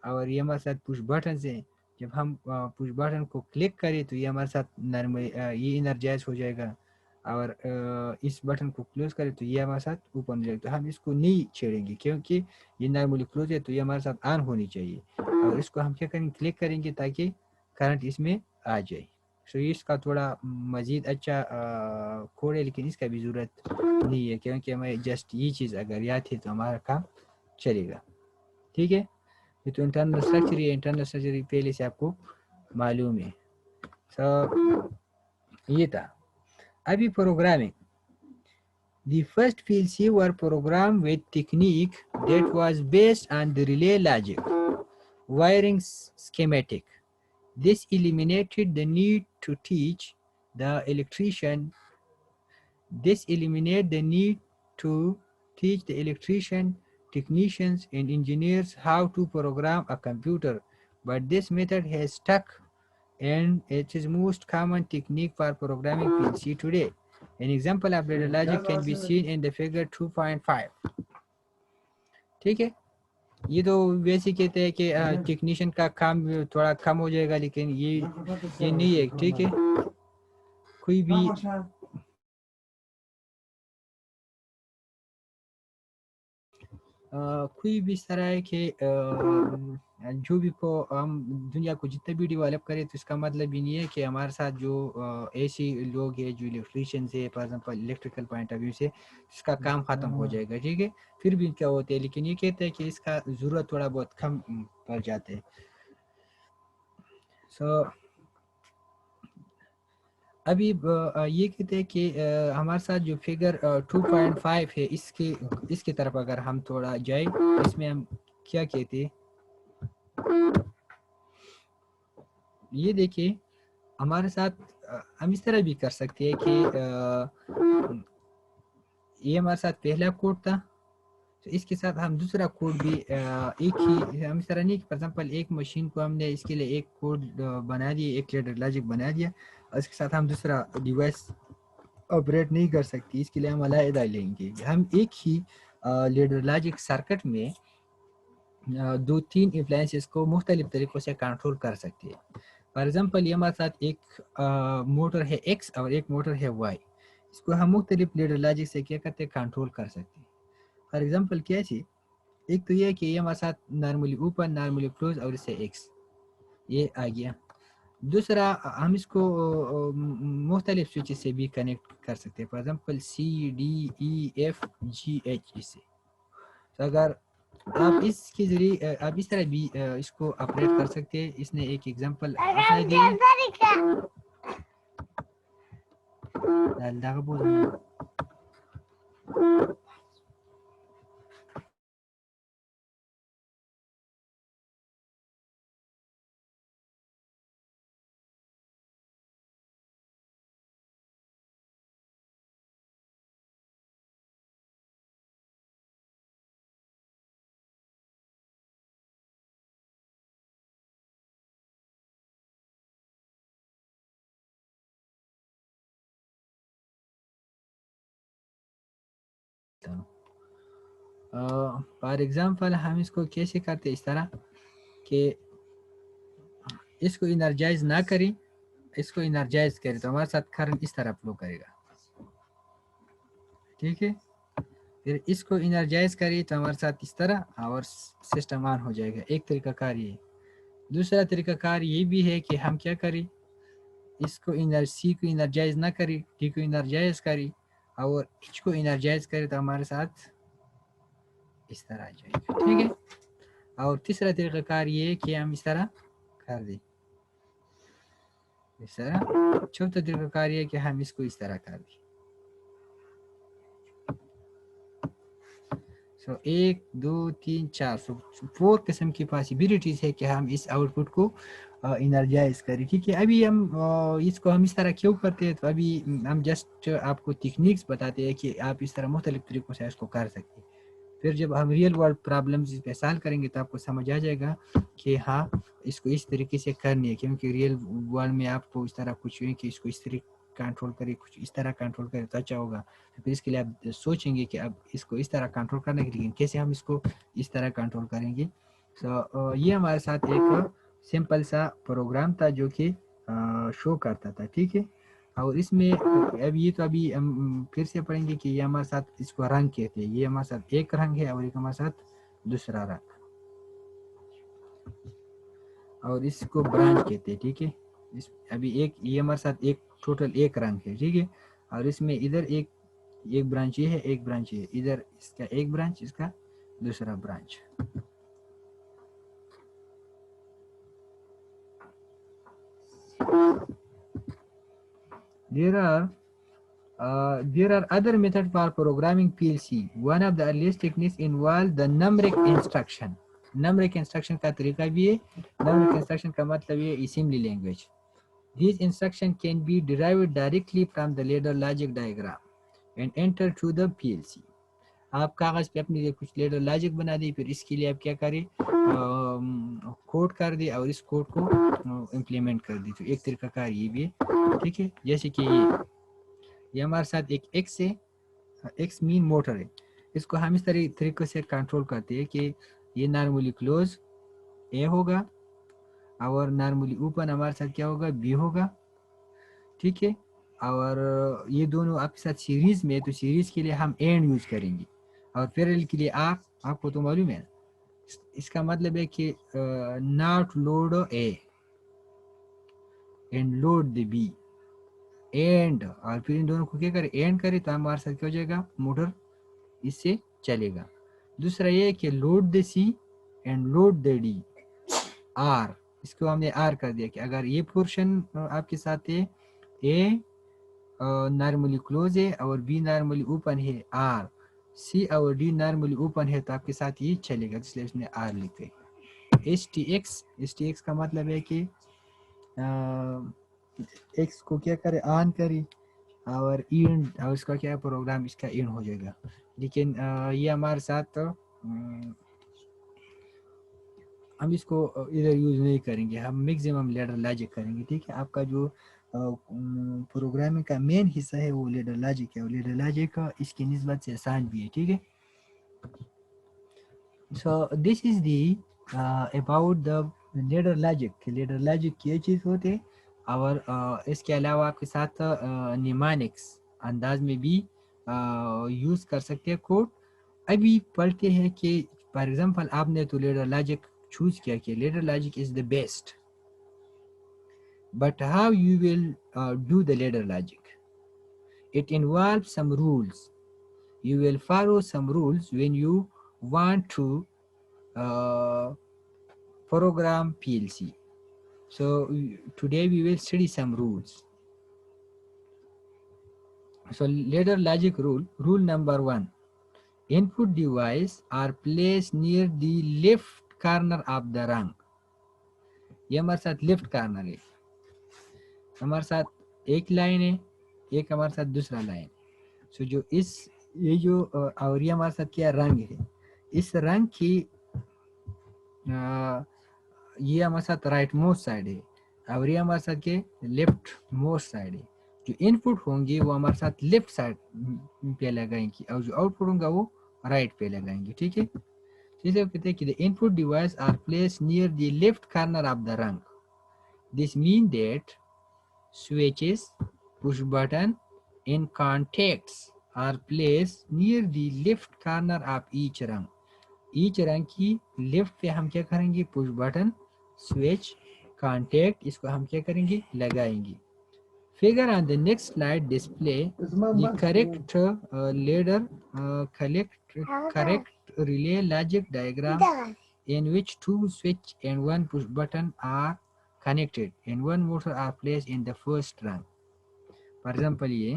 Speaker 1: और ये हमारे साथ पुश बटन है, जब हम पुश बटन को क्लिक करें तो ये हमारे साथ नॉर्मल ये एनर्जाइज हो जाएगा और इस बटन को क्लोज करें तो ये हमारे साथ ओपन हो जाएगा। तो हम इसको नहीं छेड़ेंगे क्योंकि ये नॉर्मली क्लोज है, तो ये हमारे साथ ऑन होनी चाहिए और इसको हम क्या करेंगे, क्लिक करेंगे ताकि करंट इसमें आ जाए। सो इसका थोड़ा मज़ीद अच्छा कोड है, लेकिन इसका भी ज़रूरत नहीं है क्योंकि हमें जस्ट ये चीज़ अगर याद है तो हमारा काम चलेगा। ठीक है, ये तो इंटरनल स्ट्रक्चर है, इंटरनल स्ट्रक्चर पहले से आपको मालूम है। सो ये था। अभी programming, the first PLC were programmed with technique that was based on the relay logic, wiring schematic. This eliminated the need to teach the electrician. This eliminated the need to teach the electrician, technicians, and engineers how to program a computer, but this method has stuck and it is most common technique for programming PLC today. An example of ladder logic can be seen in the figure 2.5. ठीक है, ये तो वैसे कहते हैं कि technician का काम थोड़ा कम हो जाएगा, लेकिन ये नहीं है। ठीक है, कोई भी कोई भी इस तरह है कि जो भी को हम दुनिया को जितना भी डेवलप करें तो इसका मतलब ये नहीं है कि हमारे साथ जो ऐसे लोग हैं जो इलेक्ट्रीशियंस है for example electrical point of view से इसका काम ख़त्म हो जाएगा, ठीक है। फिर भी क्या होते हैं, लेकिन ये कहते हैं कि इसका ज़रूरत थोड़ा बहुत कम पड़ जाते हैं। सो अभी ये कहते हैं कि हमारे साथ जो फिगर 2.5 है इसके तरफ अगर हम थोड़ा जाए, इसमें हम क्या कहते हैं, ये देखिए हमारे साथ हम इस तरह भी कर सकते हैं कि ये हमारे साथ पहला कोड था, तो इसके साथ हम दूसरा कोड भी एक ही, हम इस तरह नहीं, फॉर एग्जांपल एक मशीन को हमने इसके लिए एक कोड बना दिया, एक लेडर लॉजिक बना दिया, और इसके साथ हम दूसरा डिवाइस ऑपरेट नहीं कर सकती, इसके लिए हम अलग लेंगे। हम एक ही लेडर लॉजिक सर्किट में दो तीन अप्लायंसेस को मुख्तलिफ तरीक़ों से कंट्रोल कर सकते हैं। फॉर एग्जांपल ये हमारे साथ एक मोटर है X और एक मोटर है Y, इसको हम मुख्तलिफ लेडर लॉजिक से क्या करते हैं, कंट्रोल कर सकते हैं। फॉर एग्जांपल क्या है, एक तो ये है कि ये हमारे साथ नॉर्मली ओपन नॉर्मली क्लोज और इससे X ये आ गया। दूसरा हम इसको मुख्तलिफ स्विच से भी कनेक्ट कर सकते हैं, फॉर एग्जांपल CDEFGH इससे। तो अगर आप इसके ज़रिए आप इस तरह भी इसको ऑपरेट कर सकते हैं। इसने एक एग्जांपल अपना दिया, फॉर एग्जांपल हम इसको कैसे करते हैं, इस तरह कि इसको इनर्जाइज ना करें, इसको इनर्जाइज करें तो हमारे साथ करंट इस तरह फ्लो करेगा, ठीक है। फिर इसको इनर्जाइज करें तो हमारे साथ इस तरह और सिस्टम ऑन हो जाएगा, एक तरीका कार ये। दूसरा तरीका कार ये भी है कि हम क्या करें, इसको सी को इनर्जाइज ना करें, डी को इनर्जाइज करें और एच को इनर्जाइज करें तो हमारे साथ इस तरह आ जाएगा, ठीक है। और तीसरा तरीका कार ये है कि हम इस तरह कर दें, इस तरह। चौथा तरीका कार ये है कि हम इसको इस तरह कर दें। सो 1 2 3 4 सो 4 किस्म की पॉसिबिलिटीज है कि हम इस आउटपुट को इनर्जाइज करें, ठीक है। अभी हम इसको हम इस तरह क्यों करते हैं, तो अभी हम जस्ट आपको टेक्निक्स बताते हैं कि आप इस तरह मुख्तलिफ तरीक़ों से इसको कर सकते हैं। फिर जब हम रियल वर्ल्ड प्रॉब्लम्स इस पे सॉल्व करेंगे तो आपको समझ आ जाएगा कि हाँ इसको इस तरीके से करनी है, क्योंकि रियल वर्ल्ड में आपको इस तरह कुछ है कि इसको इस तरीके कंट्रोल करे, कुछ इस तरह कंट्रोल करे तो अच्छा होगा। तो फिर इसके लिए आप सोचेंगे कि अब इसको इस तरह कंट्रोल करने के लिए कैसे हम इसको इस तरह कंट्रोल करेंगे। सो ये हमारे साथ एक सिंपल सा प्रोग्राम था जो कि शो करता था, ठीक है। और इसमें अब ये तो अभी हम फिर से पढ़ेंगे कि ये हमारे साथ इसको रंग कहते हैं, ये हमारे साथ एक रंग है और एक हमारे साथ दूसरा रंग, और इसको ब्रांच कहते हैं, ठीक है। इस अभी एक ये हमारे साथ एक टोटल एक रंग है, ठीक है। और इसमें इधर एक ब्रांच ये है, एक ब्रांच ये, इधर इसका एक ब्रांच, इसका दूसरा branch. There are other methods for programming PLC. One of the earliest techniques involved the numeric instruction. Numeric instruction का तरीका भी है। Numeric instruction का मतलब ये assembly language. These instructions can be derived directly from the ladder logic diagram and enter to the PLC. आप कागज पे अपने लिए कुछ लेडर लॉजिक बना दी, फिर इसके लिए आप क्या करें, कोड कर दे और इस कोड को इम्प्लीमेंट कर दी। तो एक तरीका कार ये भी है, ठीक है। जैसे कि ये हमारे साथ एक एक्स है, एक्स मीन मोटर है, इसको हम इस तरीके से कंट्रोल करते हैं कि ये नॉर्मली क्लोज ए होगा और नॉर्मली ओपन हमारे साथ क्या होगा, बी होगा, ठीक है। और ये दोनों आपके साथ सीरीज में, तो सीरीज के लिए हम एंड यूज करेंगे और पैरेलल के लिए आर आपको तो मालूम है। इसका मतलब है कि not load A and load the B and, और फिर इन दोनों को क्या करें, एंड करें तो हमारे साथ क्या हो जाएगा, मोटर इससे चलेगा। दूसरा ये कि load the C and load the D or, इसको हमने आर कर दिया कि अगर ये पोर्शन आपके साथ है, ए नॉर्मली क्लोज है और बी नॉर्मली ओपन है, आर सी और डी नॉर्मली ओपन है, तो आपके साथ ये चलेगा, इसलिए इसने आर लिखे। एस टी एक्स का मतलब है कि एक्स को क्या करे, ऑन करे और इन, और इसका क्या प्रोग्राम इसका इन हो जाएगा। लेकिन ये हमारे साथ हम इसको इधर यूज़ नहीं करेंगे, हम मैक्सिमम लेडर लॉजिक करेंगे। ठीक है, आपका जो प्रोग्रामिंग का मेन हिस्सा है वो लेडर लॉजिक है, और लेडर लॉजिक इसकी निस्बत से आसान भी है। ठीक है, so this is the about the ladder logic. Ladder logic ये चीज़ होते है, और इसके अलावा आपके साथ निमानिक्स अंदाज में भी यूज़ कर सकते हैं कोड। अभी पढ़ते हैं कि फॉर एग्जांपल आपने तो लेडर लॉजिक चूज किया कि ladder logic is the best, but how you will do the ladder logic? It involves some rules. You will follow some rules when you want to program PLC. So today we will study some rules. So ladder logic rule number 1: input device are placed near the left corner of the rung. ये हमारे साथ left corner है, हमारे साथ एक line है, एक हमारे साथ दूसरा लाइन। सो जो इस ये जो और ये हमारे साथ क्या रंग है, इस रंग की ये हमारे साथ राइट मोस्ट साइड है, और ये हमारे साथ के लेफ्ट मोस्ट साइड है। जो इनपुट होंगे वो हमारे साथ लेफ्ट साइड पे लगाएंगे, और जो आउटपुट होगा वो राइट पे लगाएंगे। ठीक है, इसे कहते हैं कि the input device are place near the left corner of the rung. This mean that switches, push button and contacts are placed near the left corner of each rung. each rung की left पे हम क्या करेंगे, push button, switch, contact, इसको हम क्या करेंगे, लगाएंगे। Figure on the next slide display the correct ladder correct relay logic diagram in which two switch and one push button are connected and one motor are placed in the first rung. For example, ये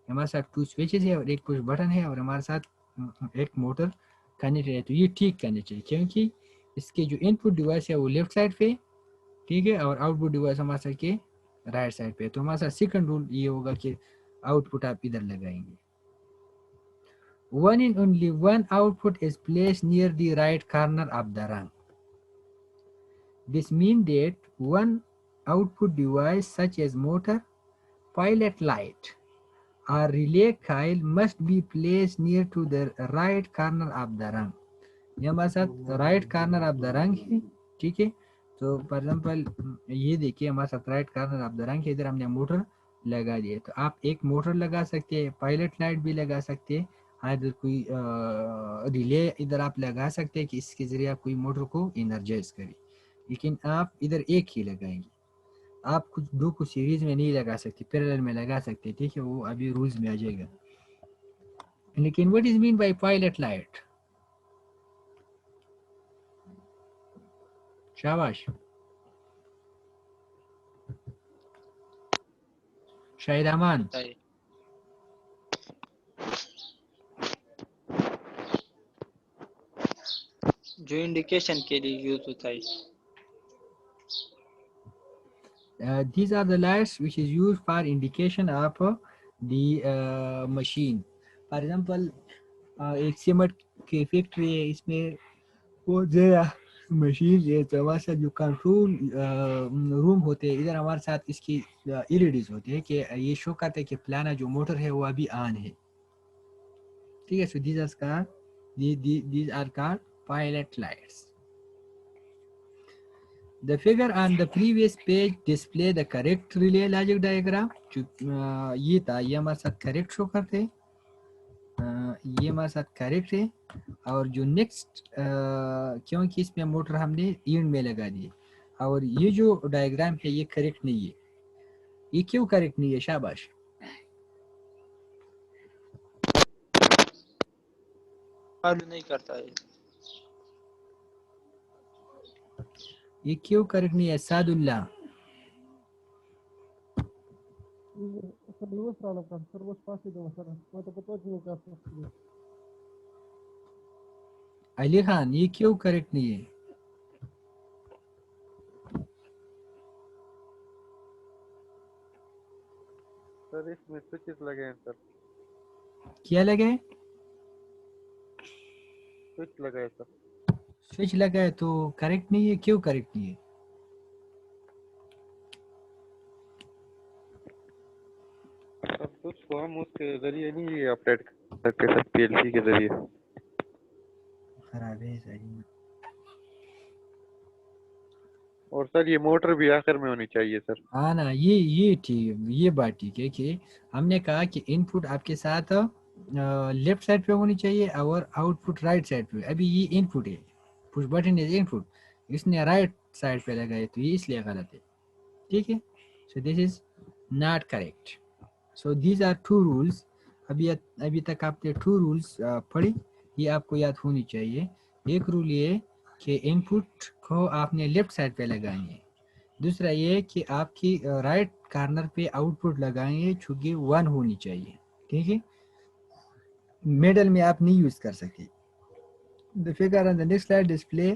Speaker 1: हमारे साथ 2 switches है और एक push button है और हमारे साथ एक मोटर कनेक्टेड है, तो ये ठीक करनी चाहिए क्योंकि इसके जो इनपुट डिवाइस है वो लेफ्ट साइड पे, ठीक है, और आउटपुट डिवाइस हमारे साथ के राइट साइड पे। तो हमारे साथ सेकंड रूल ये होगा कि आउटपुट आप इधर लगाएंगे। One and only one output is placed near the right corner of the rung. This means that one output device such as motor, pilot light or relay coil must be placed near to the right corner of the rung. ये हमारे साथ right corner of the रंग है, ठीक है। तो for example ये देखिए हमारे साथ राइट कॉर्नर ऑफ द रंग है, इधर हमने मोटर लगा दिया। तो आप एक मोटर लगा सकते हैं, पायलट लाइट भी लगा सकते हैं, इधर कोई रिले इधर आप लगा सकते हैं कि इसके जरिए आप कोई मोटर को एनर्जाइज करें, लेकिन आप इधर एक ही लगाएंगे। आप कुछ दो को सीरीज में नहीं लगा सकते, पैरेलल में लगा सकते, ठीक है, वो अभी रूल्स में आ जाएगा। लेकिन what is mean bye pilot light? शाबाश, शाहिद अमान।
Speaker 2: जो इंडिकेशन के लिए यूज होता है।
Speaker 1: These are the lights which is used for indication of the machine. For example, एक सीमेंट की फैक्ट्री है, इसमें वो जरा मशीन है, तो हमारे साथ जो कंट्रोल रूम होते हैं, इधर हमारे साथ इसकी एलईडीज होती है कि ये शो करते हैं कि फलाना जो मोटर है वो अभी ऑन है, ठीक है। सो these are called pilot lights. The figure on the previous page display the correct relay logic diagram. ये था, ये हमारे साथ करेक्ट शो करते हैं। ये हमारे साथ करेक्ट है। और जो नेक्स्ट क्योंकि इसमें मोटर हमने एंड में लगा दी, और ये जो डायग्राम है ये करेक्ट नहीं है। ये क्यों करेक्ट नहीं है? शाबाश।
Speaker 2: फॉलो नहीं करता है।
Speaker 1: ये क्यों करेक्ट नहीं है सादुल्ला? अली खान, ये क्यों करेक्ट नहीं है?
Speaker 6: सर इसमें स्विचेस लगे हैं सर,
Speaker 1: क्या लगे?
Speaker 6: स्विच लगा है सर।
Speaker 1: स्विच लगा है तो करेक्ट नहीं है। क्यों करेक्ट नहीं है?
Speaker 6: सर स्विच को हम उसके जरिए नहीं अपडेट कर सकते सर, पीएलसी के जरिए।
Speaker 1: खराब है सही।
Speaker 6: और सर ये मोटर भी आखिर में होनी चाहिए सर।
Speaker 1: हाँ ना, ये ठीक, ये बात ठीक है कि हमने कहा कि इनपुट आपके साथ लेफ्ट साइड पे होनी चाहिए और आउटपुट राइट साइड पे। अभी ये इनपुट है, पुश बटन इज इनपुट, इसने राइट साइड पे लगाए तो ये इसलिए गलत है। ठीक है, so this is not correct. So these are two rules. अभी तक आपने टू रूल्स पढ़ी, ये आपको याद होनी चाहिए। एक रूल ये कि इनपुट को आपने लेफ्ट साइड पे लगानी है। दूसरा ये कि आपकी राइट कॉर्नर पे आउटपुट लगाएंगे, चूंकि 1 होनी चाहिए। ठीक है, मिडल में आप नहीं यूज कर सकते। The figure on the next slide display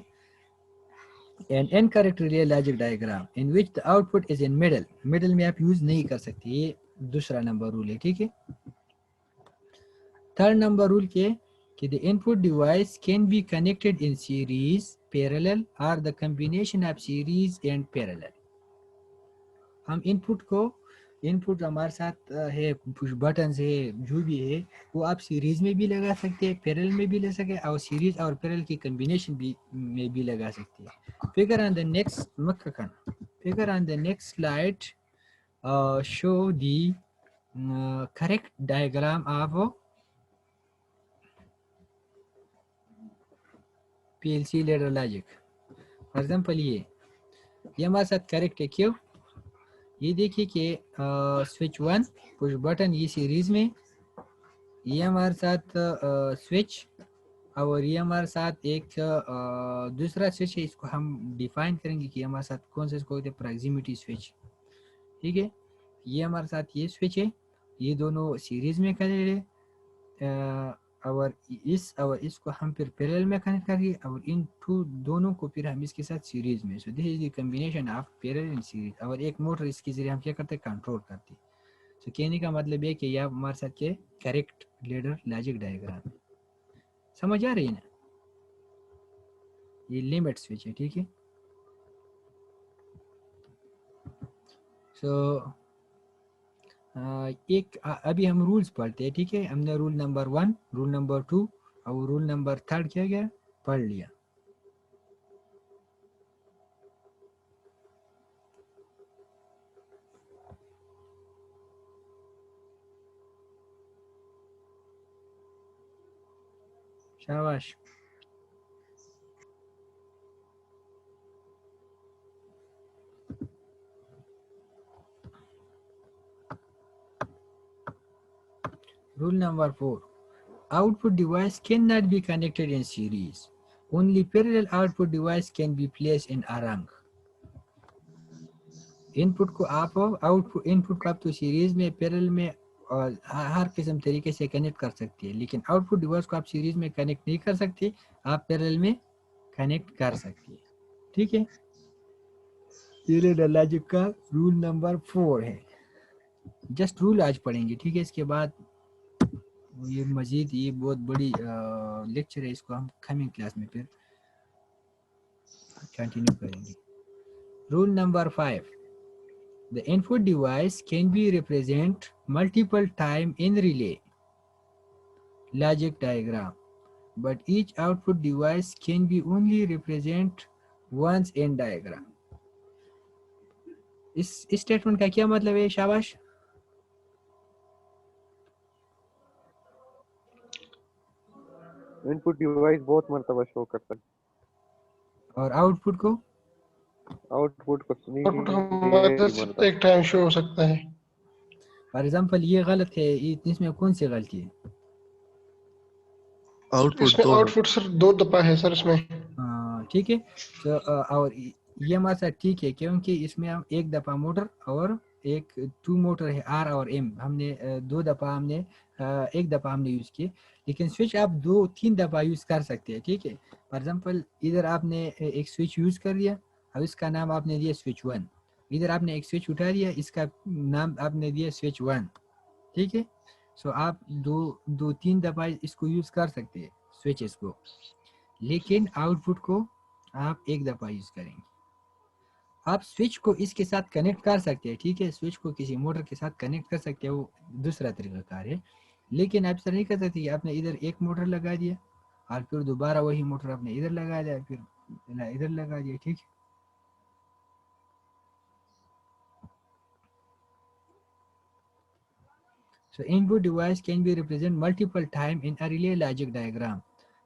Speaker 1: an incorrect relay logic diagram in which the output is in middle. Middle में आप यूज नहीं कर सकते, ये दूसरा नंबर रूल है। ठीक है, थर्ड नंबर रूल के कि the input device can be connected in series, parallel और the combination of series and parallel. हम इनपुट हमारे साथ है, पुश बटन है, जो भी है वो आप सीरीज में भी लगा सकते हैं, पैरेलल में भी ले सकते हैं, और सीरीज और पैरेलल की कॉम्बिनेशन भी में भी लगा सकते हैं। फिगर ऑन द नेक्स्ट मक्कन, figure on the next slide show the correct diagram of PLC ladder logic. For example ये हमारे साथ करेक्ट है। क्यों? ये देखिए कि स्विच 1 पुश बटन ये सीरीज में, ये हमारे साथ स्विच, और ये हमारे साथ एक दूसरा स्विच है। इसको हम डिफाइन करेंगे कि हमारे साथ कौन सा इसको कहते हैं, प्रॉक्सिमिटी स्विच। ठीक है, ये हमारे साथ ये स्विच है, ये दोनों सीरीज में कनेक्टेड है, और इसको हम फिर पैरेलल में कनेक्ट करेंगे, और इन दोनों को फिर हम इसके साथ सीरीज में। सो this is the combination of parallel and series. और एक मोटर इसके जरिए हम क्या करते हैं, कंट्रोल करते हैं। तो कहने का मतलब है कि यह हमारे साथ के करेक्ट लेडर लॉजिक डायग्राम समझ आ रही है ना? ये लिमिट स्विच है। ठीक है, सो अभी हम रूल्स पढ़ते हैं। ठीक है, हमने रूल नंबर 1, रूल नंबर 2 और रूल नंबर 3 क्या गया पढ़ लिया। शाबाश। Rule number 4. Output device cannot be connected in series. Only parallel output device can be placed in a rung. Input को आप तो सीरीज में, पैरेलल में और हर किस्म तरीके से कनेक्ट कर सकती है, लेकिन आउटपुट डिवाइस को आप सीरीज में कनेक्ट नहीं कर सकते, आप पैरेलल में कनेक्ट कर सकती है। ठीक है, ये लॉजिक का रूल नंबर 4 है। जस्ट रूल आज पढ़ेंगे। ठीक है, इसके बाद ये मजीद ये बहुत बड़ी लेक्चर है, इसको हम कमिंग क्लास में फिर कंटिन्यू करेंगे। Rule number 5, the input device can be represented multiple time in relay logic diagram, but each output device can be only represented once in diagram. इस स्टेटमेंट का क्या मतलब है? शाबाश।
Speaker 6: इनपुट डिवाइस बहुत मर्तबा शो करता है,
Speaker 1: और आउटपुट को
Speaker 6: आउटपुट को नहीं
Speaker 7: आउटपुट हमारे
Speaker 6: मर्तबा।
Speaker 7: एक टाइम शो हो सकता है।
Speaker 1: फॉर एग्जांपल ये गलत है, इसमें कौन सी गलती है?
Speaker 4: आउटपुट
Speaker 7: इसमें
Speaker 4: 2
Speaker 7: आउटपुट सर 2 दफा है सर इसमें।
Speaker 1: ठीक है। तो और ये हमारे साथ ठीक है, क्योंकि इसमें हम एक दफ़ा मोटर और एक 2 मोटर है आर और एम, हमने 2 दफ़ा हमने एक दफ़ा हमने यूज़ किए। लेकिन स्विच आप 2-3 दफ़ा यूज़ कर सकते हैं, ठीक है। फॉर एग्जांपल इधर आपने एक स्विच यूज़ कर दिया, अब इसका नाम आपने दिया स्विच 1। इधर आपने एक स्विच उठा दिया, इसका नाम आपने दिया स्विच 1, ठीक है। सो आप 2-3 दफ़ा इसको यूज़ कर सकते हैं स्विचेस को, लेकिन आउटपुट को आप एक दफ़ा यूज़ करेंगे। आप स्विच को इसके साथ कनेक्ट कर सकते हैं, ठीक है। स्विच को किसी मोटर के साथ कनेक्ट कर सकते हैं, वो दूसरा तरीकाकार है। लेकिन आप ऐसा नहीं कर सकते कि आपने इधर एक मोटर लगा दिया और फिर दोबारा वही मोटर आपने इधर लगा दिया, फिर इधर लगा दिया, ठीक है। So input device can be represented multiple times in a relay logic diagram,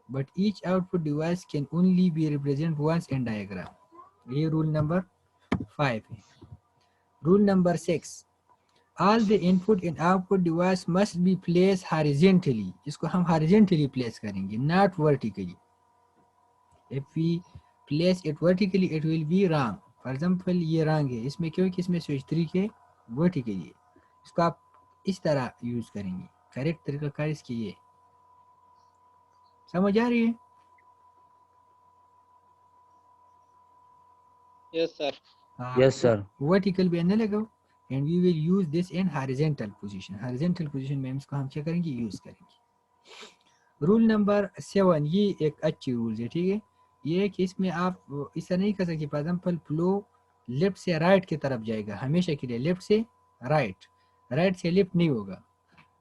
Speaker 1: but each output device can only be represented once in diagram. ये rule number 5 है। Rule number 6, all the input and output device must be placed horizontally. इसको हम horizontally place करेंगे, not vertically. If we place it vertically, it will be wrong. For example, ये wrong है इसमें, क्योंकि इसमें switch 3 के vertically है। इसको आप इस तरह यूज करेंगे, करेक्ट तरीकाकार इसकी ये। समझ आ रही है?
Speaker 2: Yes sir.
Speaker 5: Yes sir.
Speaker 1: Vertical भी न लगाओ, and we will use this in horizontal position. Horizontal position में इसको हम क्या करेंगे, यूज करेंगे। रूल नंबर 7, ये एक अच्छी रूल है, ठीक है। ये है कि इसमें आप ऐसा नहीं कर सकते, फॉर एग्जांपल फ्लो लेफ्ट से राइट की तरफ जाएगा हमेशा के लिए, लेफ्ट से राइट, राइट से लेफ्ट नहीं होगा।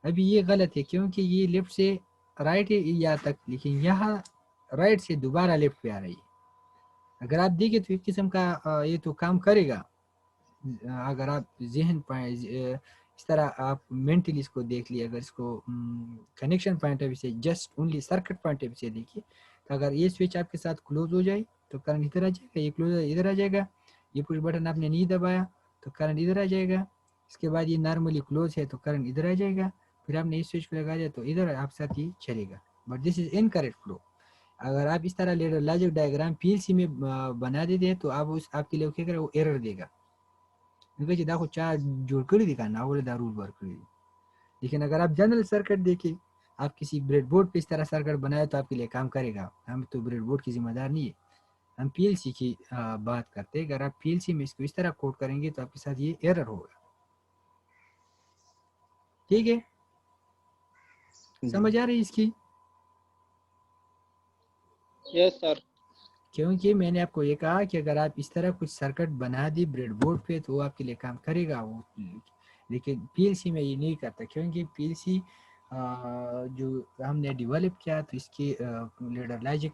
Speaker 1: अभी ये गलत है, क्योंकि ये लेफ्ट से राइट है यहाँ तक, लेकिन यहाँ राइट से दोबारा लेफ्ट पे आ रही है। अगर आप देखें तो एक किस्म का ये तो काम करेगा, अगर आप जहन पाए इस तरह आप मेंटली इसको देख लिए, अगर इसको कनेक्शन पॉइंट ऑफ व्यू से, just only circuit point of view से देखिए, तो अगर ये स्विच आपके साथ क्लोज हो जाए तो करंट इधर आ जाएगा, ये क्लोज इधर आ जाएगा। ये पुश बटन आपने नहीं दबाया तो करंट इधर आ जाएगा। इसके बाद ये नॉर्मली क्लोज है तो करंट इधर आ जाएगा। फिर आपने इस स्विच को लगा दिया तो इधर आप साथ ही चलेगा, but this is incorrect flow. अगर आप इस तरह लेडर लॉजिक डायग्राम पीएलसी में बना देते हैं तो आप उस आपके लिए क्या करेगा, वो एरर देगा, क्योंकि देखो चार जोड़ कर दिखा ना बोले दारूल वर्क कर। लेकिन अगर आप जनरल सर्किट देखिए, आप किसी ब्रेडबोर्ड पे इस तरह सर्किट बनाए तो आपके लिए काम करेगा। हम तो ब्रेडबोर्ड की जिम्मेदार नहीं है, हम पीएलसी की बात करते हैं। अगर आप पीएलसी में इसको इस तरह कोड करेंगे तो आपके साथ ये एरर होगा, ठीक है। समझ आ रही है इसकी?
Speaker 2: Yes sir.
Speaker 1: क्योंकि मैंने आपको ये कहा कि अगर आप इस तरह कुछ सर्किट बना दी ब्रेडबोर्ड पे तो वो आपके लिए काम करेगा वो, लेकिन पीएलसी में ये नहीं करता, क्योंकि पीएलसी जो हमने डेवलप किया तो इसके लेडर लॉजिक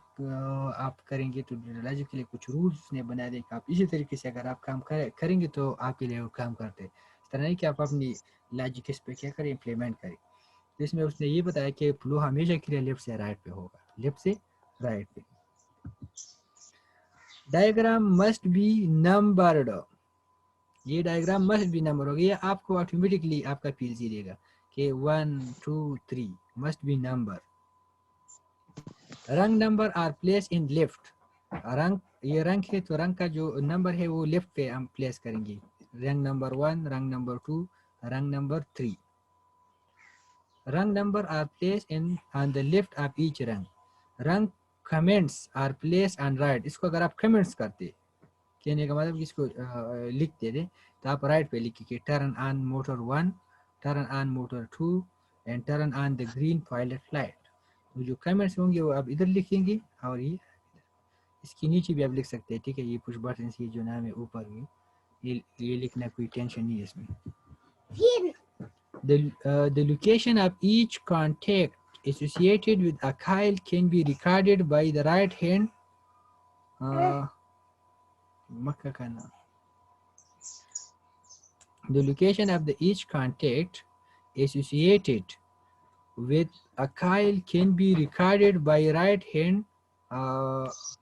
Speaker 1: आप करेंगे तो लेडर लॉजिक के लिए कुछ रूल्स उसने बना दे कि आप इसी तरीके से अगर आप काम करेंगे तो आपके लिए वो काम करते हैं। इस तरह नहीं कि आप अपनी लॉजिक इस पर क्या करें, इम्प्लीमेंट करें। तो इसमें उसने ये बताया कि फ्लो हमेशा के लिए लेफ्ट से राइट पे होगा, लेफ्ट से राइट पे। डायग्राम मस्ट बी नंबर्ड, ये डायग्राम मस्ट बी नंबर होगा, ये आपको ऑटोमेटिकली आपका पीएलसी देगा कि 1 2 3 must be number. Rung number are place in left, rung ये रंग है तो रंग का जो नंबर है वो लेफ्ट पे हम प्लेस करेंगे। रंग नंबर 1, रंग नंबर 2, रंग number 3। Rung number are place in on the left of each rung. Rung comments are place on right, इसको अगर आप कमेंट्स करते, कहने का मतलब इसको लिखते थे तो आप राइट पे लिखिए turn on motor 1, turn on motor 2 and turn on the green pilot light. तो जो कमेंट्स होंगे वो आप इधर लिखेंगे, और ये इसके नीचे भी आप लिख सकते हैं, ठीक है। ये पुश बटन से जो नाम है ऊपर में ये लिखना कोई टेंशन नहीं है इसमें। The location of each contact associated with a coil can be recorded by the right hand the location of each contact associated with a coil can be recorded by right hand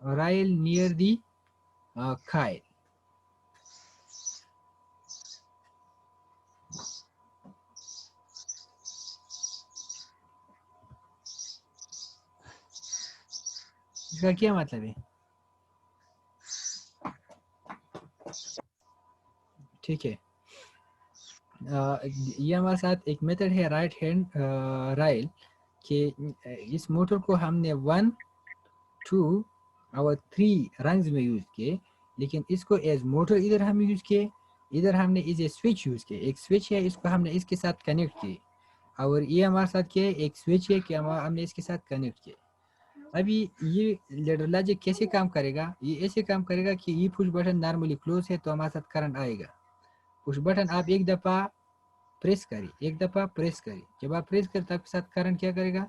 Speaker 1: rail near the coil. इसका क्या मतलब है? ठीक है, ये हमारे साथ एक मेथड है राइट हैंड राइल के इस मोटर को हमने 1, 2 और 3 रंग्स में यूज़ किए, लेकिन इसको एज मोटर इधर हम यूज़ किए, इधर हमने इसे स्विच यूज़ किए। एक स्विच है, इसको हमने इसके साथ कनेक्ट किए, और ये हमारे साथ क्या है, एक स्विच है कि हमने इसके साथ कनेक्ट किए। अभी ये लेडर लॉजिक कैसे काम करेगा? ये ऐसे काम करेगा कि ये पुश बटन नॉर्मली क्लोज है तो हमारे साथ करंट आएगा। पुश बटन आप एक दफ़ा प्रेस करिए, एक दफ़ा प्रेस करिए, जब आप प्रेस करें तो आपके साथ करंट क्या करेगा?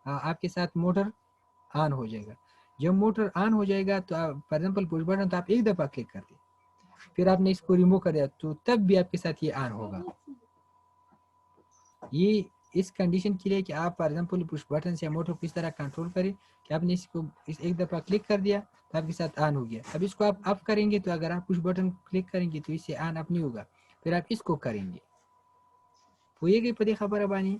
Speaker 1: आपके साथ मोटर ऑन हो जाएगा। जब मोटर ऑन हो जाएगा तो फॉर एग्जाम्पल पुश बटन तो आप एक दफ़ा क्लिक कर दिए, फिर आपने इसको रिमूव कर दिया तो तब भी आपके साथ ये ऑन होगा। ये इस कंडीशन के लिए कि आप फॉर एग्जाम्पल पुश बटन से मोटर को इस तरह कंट्रोल करें कि आपने इसको एक दफ़ा क्लिक कर दिया तो आपके साथ ऑन हो गया। अब इसको आप अप करेंगे तो अगर आप पुश बटन क्लिक करेंगे तो इससे ऑन अप नहीं होगा, फिर आप इसको करेंगे। पोयेगी पदी खबर बानी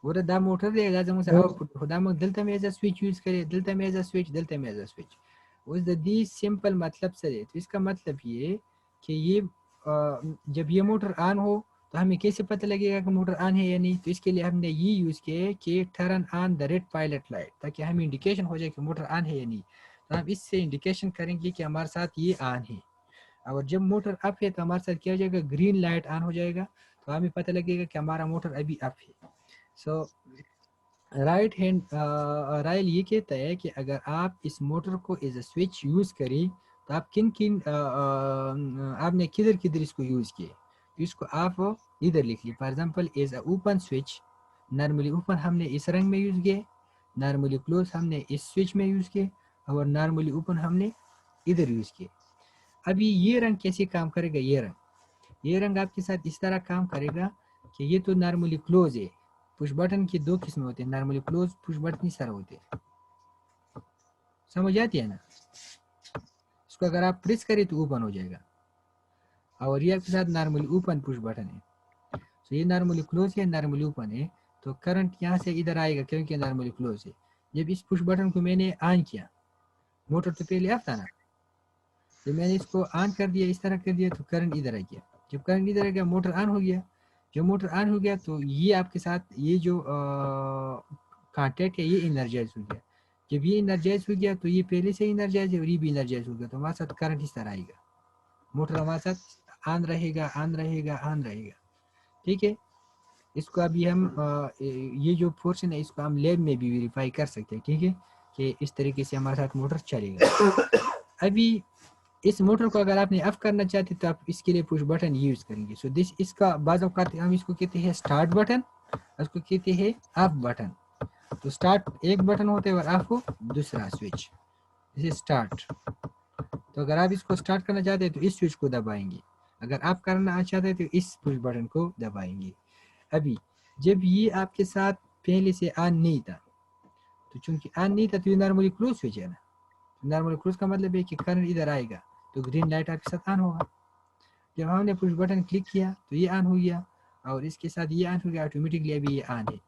Speaker 1: वो दा मोटर देगा जब मुझे आउटपुट खुदा मग दिलता में एज स्विच यूज करे, दिलता में एज स्विच, दिलता में एज स्विच उस दी सिंपल मतलब से। तो इसका मतलब ये कि ये जब ये मोटर ऑन हो तो हमें कैसे पता लगेगा कि मोटर ऑन है या नहीं? तो इसके लिए हमने ये यूज़ किया कि turn on the red pilot light, ताकि हमें इंडिकेशन हो जाए कि मोटर ऑन है या नहीं। तो हम इससे इंडिकेशन करेंगे कि हमारे साथ ये ऑन है, और जब मोटर अप है तो हमारे साथ क्या हो जाएगा, ग्रीन लाइट ऑन हो जाएगा, तो हमें पता लगेगा कि हमारा मोटर अभी अप है। सो राइट हैंड राइल ये कहता है कि अगर आप इस मोटर को एज अ स्विच यूज़ करें तो आप किन किन आपने किधर किधर इसको यूज़ किए, इसको आप इधर लिख ली। For example as a open switch, normally open हमने इस रंग में यूज़ किए, नॉर्मली क्लोज हमने इस स्विच में यूज़ किए, और नॉर्मली ओपन हमने इधर यूज़ किए। अभी ये रंग कैसे काम करेगा? ये रंग आपके साथ इस तरह काम करेगा कि ये तो नॉर्मली क्लोज है। पुश बटन की 2 किस्में होते हैं, नॉर्मली क्लोज पुश बटन ही सारा होते हैं, समझ आती है ना? इसको अगर आप प्रेस करें तो ओपन हो जाएगा, और ये आपके साथ नॉर्मली ओपन पुश बटन है। तो ये नॉर्मली क्लोज है, नॉर्मली ओपन है, तो करंट यहाँ से इधर आएगा क्योंकि नॉर्मली क्लोज है। जब इस पुश बटन को मैंने ऑन किया, मोटर तो पहले ऑफ था ना, जब मैंने इसको ऑन कर दिया, इस तरह कर दिया, तो करंट इधर आ गया। जब करंट इधर आ गया, मोटर ऑन हो गया। जब मोटर ऑन हो गया तो ये आपके साथ ये जो कांटेक्ट है ये इनर्जाइज हो गया। जब ये इनर्जाइज हो गया तो ये पहले से इनर्जाइज है और ये भी इनर्जाइज हो गया, तो हमारे साथ करंट इस तरह आएगा, मोटर हमारे साथ ऑन रहेगा, ऑन रहेगा, ऑन रहेगा। ठीक है, इसको अभी हम ये जो पोर्शन है इसको हम लैब में भी वेरीफाई कर सकते हैं। ठीक है, कि इस तरीके से हमारे साथ मोटर चलेगा। अभी इस मोटर को अगर आपने ऑफ करना चाहते तो आप इसके लिए पुश बटन यूज करेंगे। सो दिस इसका बाज़ औक़ात हम इसको कहते हैं स्टार्ट बटन, इसको कहते हैं ऑफ बटन। तो स्टार्ट एक बटन होता है और ऑफ को दूसरा स्विच, जैसे स्टार्ट। तो अगर आप इसको स्टार्ट करना चाहते हैं तो इस स्विच को दबाएंगे, अगर आप करना चाहते हैं तो इस पुश बटन को दबाएंगे। अभी जब ये आपके साथ पहले से ऑन नहीं था, तो चूंकि ऑन नहीं था तो ये नॉर्मली क्लोज स्विच है ना, नॉर्मल क्लोज का मतलब है कि करंट इधर आएगा तो ग्रीन लाइट आपके साथ ऑन होगा। जब हमने पुश बटन क्लिक किया तो ये ऑन हो गया, और इसके साथ ये ऑन हो गया, ऑटोमेटिकली अभी ये ऑन है।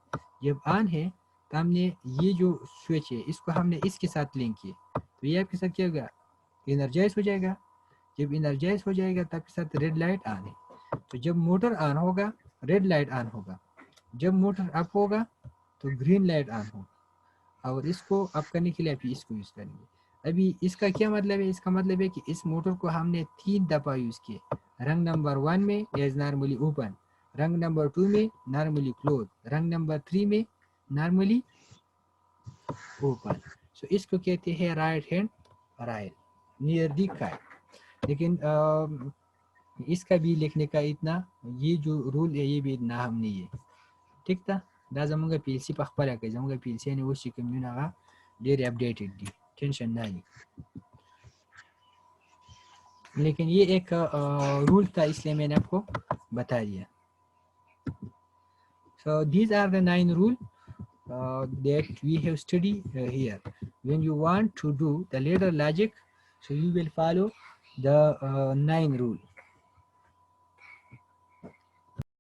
Speaker 1: जब ऑन है तो हमने ये जो स्विच है इसको हमने इसके साथ लिंक किया, तो ये आपके साथ क्या होगा, इनर्जाइज हो जाएगा। जब इनर्जाइज हो जाएगा तो आपके साथ रेड लाइट ऑन है। तो जब मोटर ऑन होगा रेड लाइट ऑन होगा, जब मोटर अप होगा तो ग्रीन लाइट ऑन होगा, और इसको अप करने के लिए आप इसको यूज़ करेंगे। अभी इसका क्या मतलब है? इसका मतलब है कि इस मोटर को हमने 3 दफ़ा यूज़ किया। रंग नंबर 1 में एज नॉर्मली ओपन, रंग नंबर 2 में नॉर्मली क्लोज, रंग नंबर 3 में नॉर्मली ओपन। सो इसको कहते हैं right hand Rahul near the Kyle. लेकिन इसका भी लिखने का इतना ये जो रूल है ये भी इतना हम नहीं है। ठीक था, दा जमूंगा पीएलसी पर खबर है, जमूंगा पीएलसी ने वो शिकम ना डेरी अपडेटेड दी, टेंशन नहीं। लेकिन ये एक रूल था इसलिए मैंने आपको बता दिया। So these are the 9 rules that we have studied here. When you want to do the ladder logic, so you will follow the 9 rule.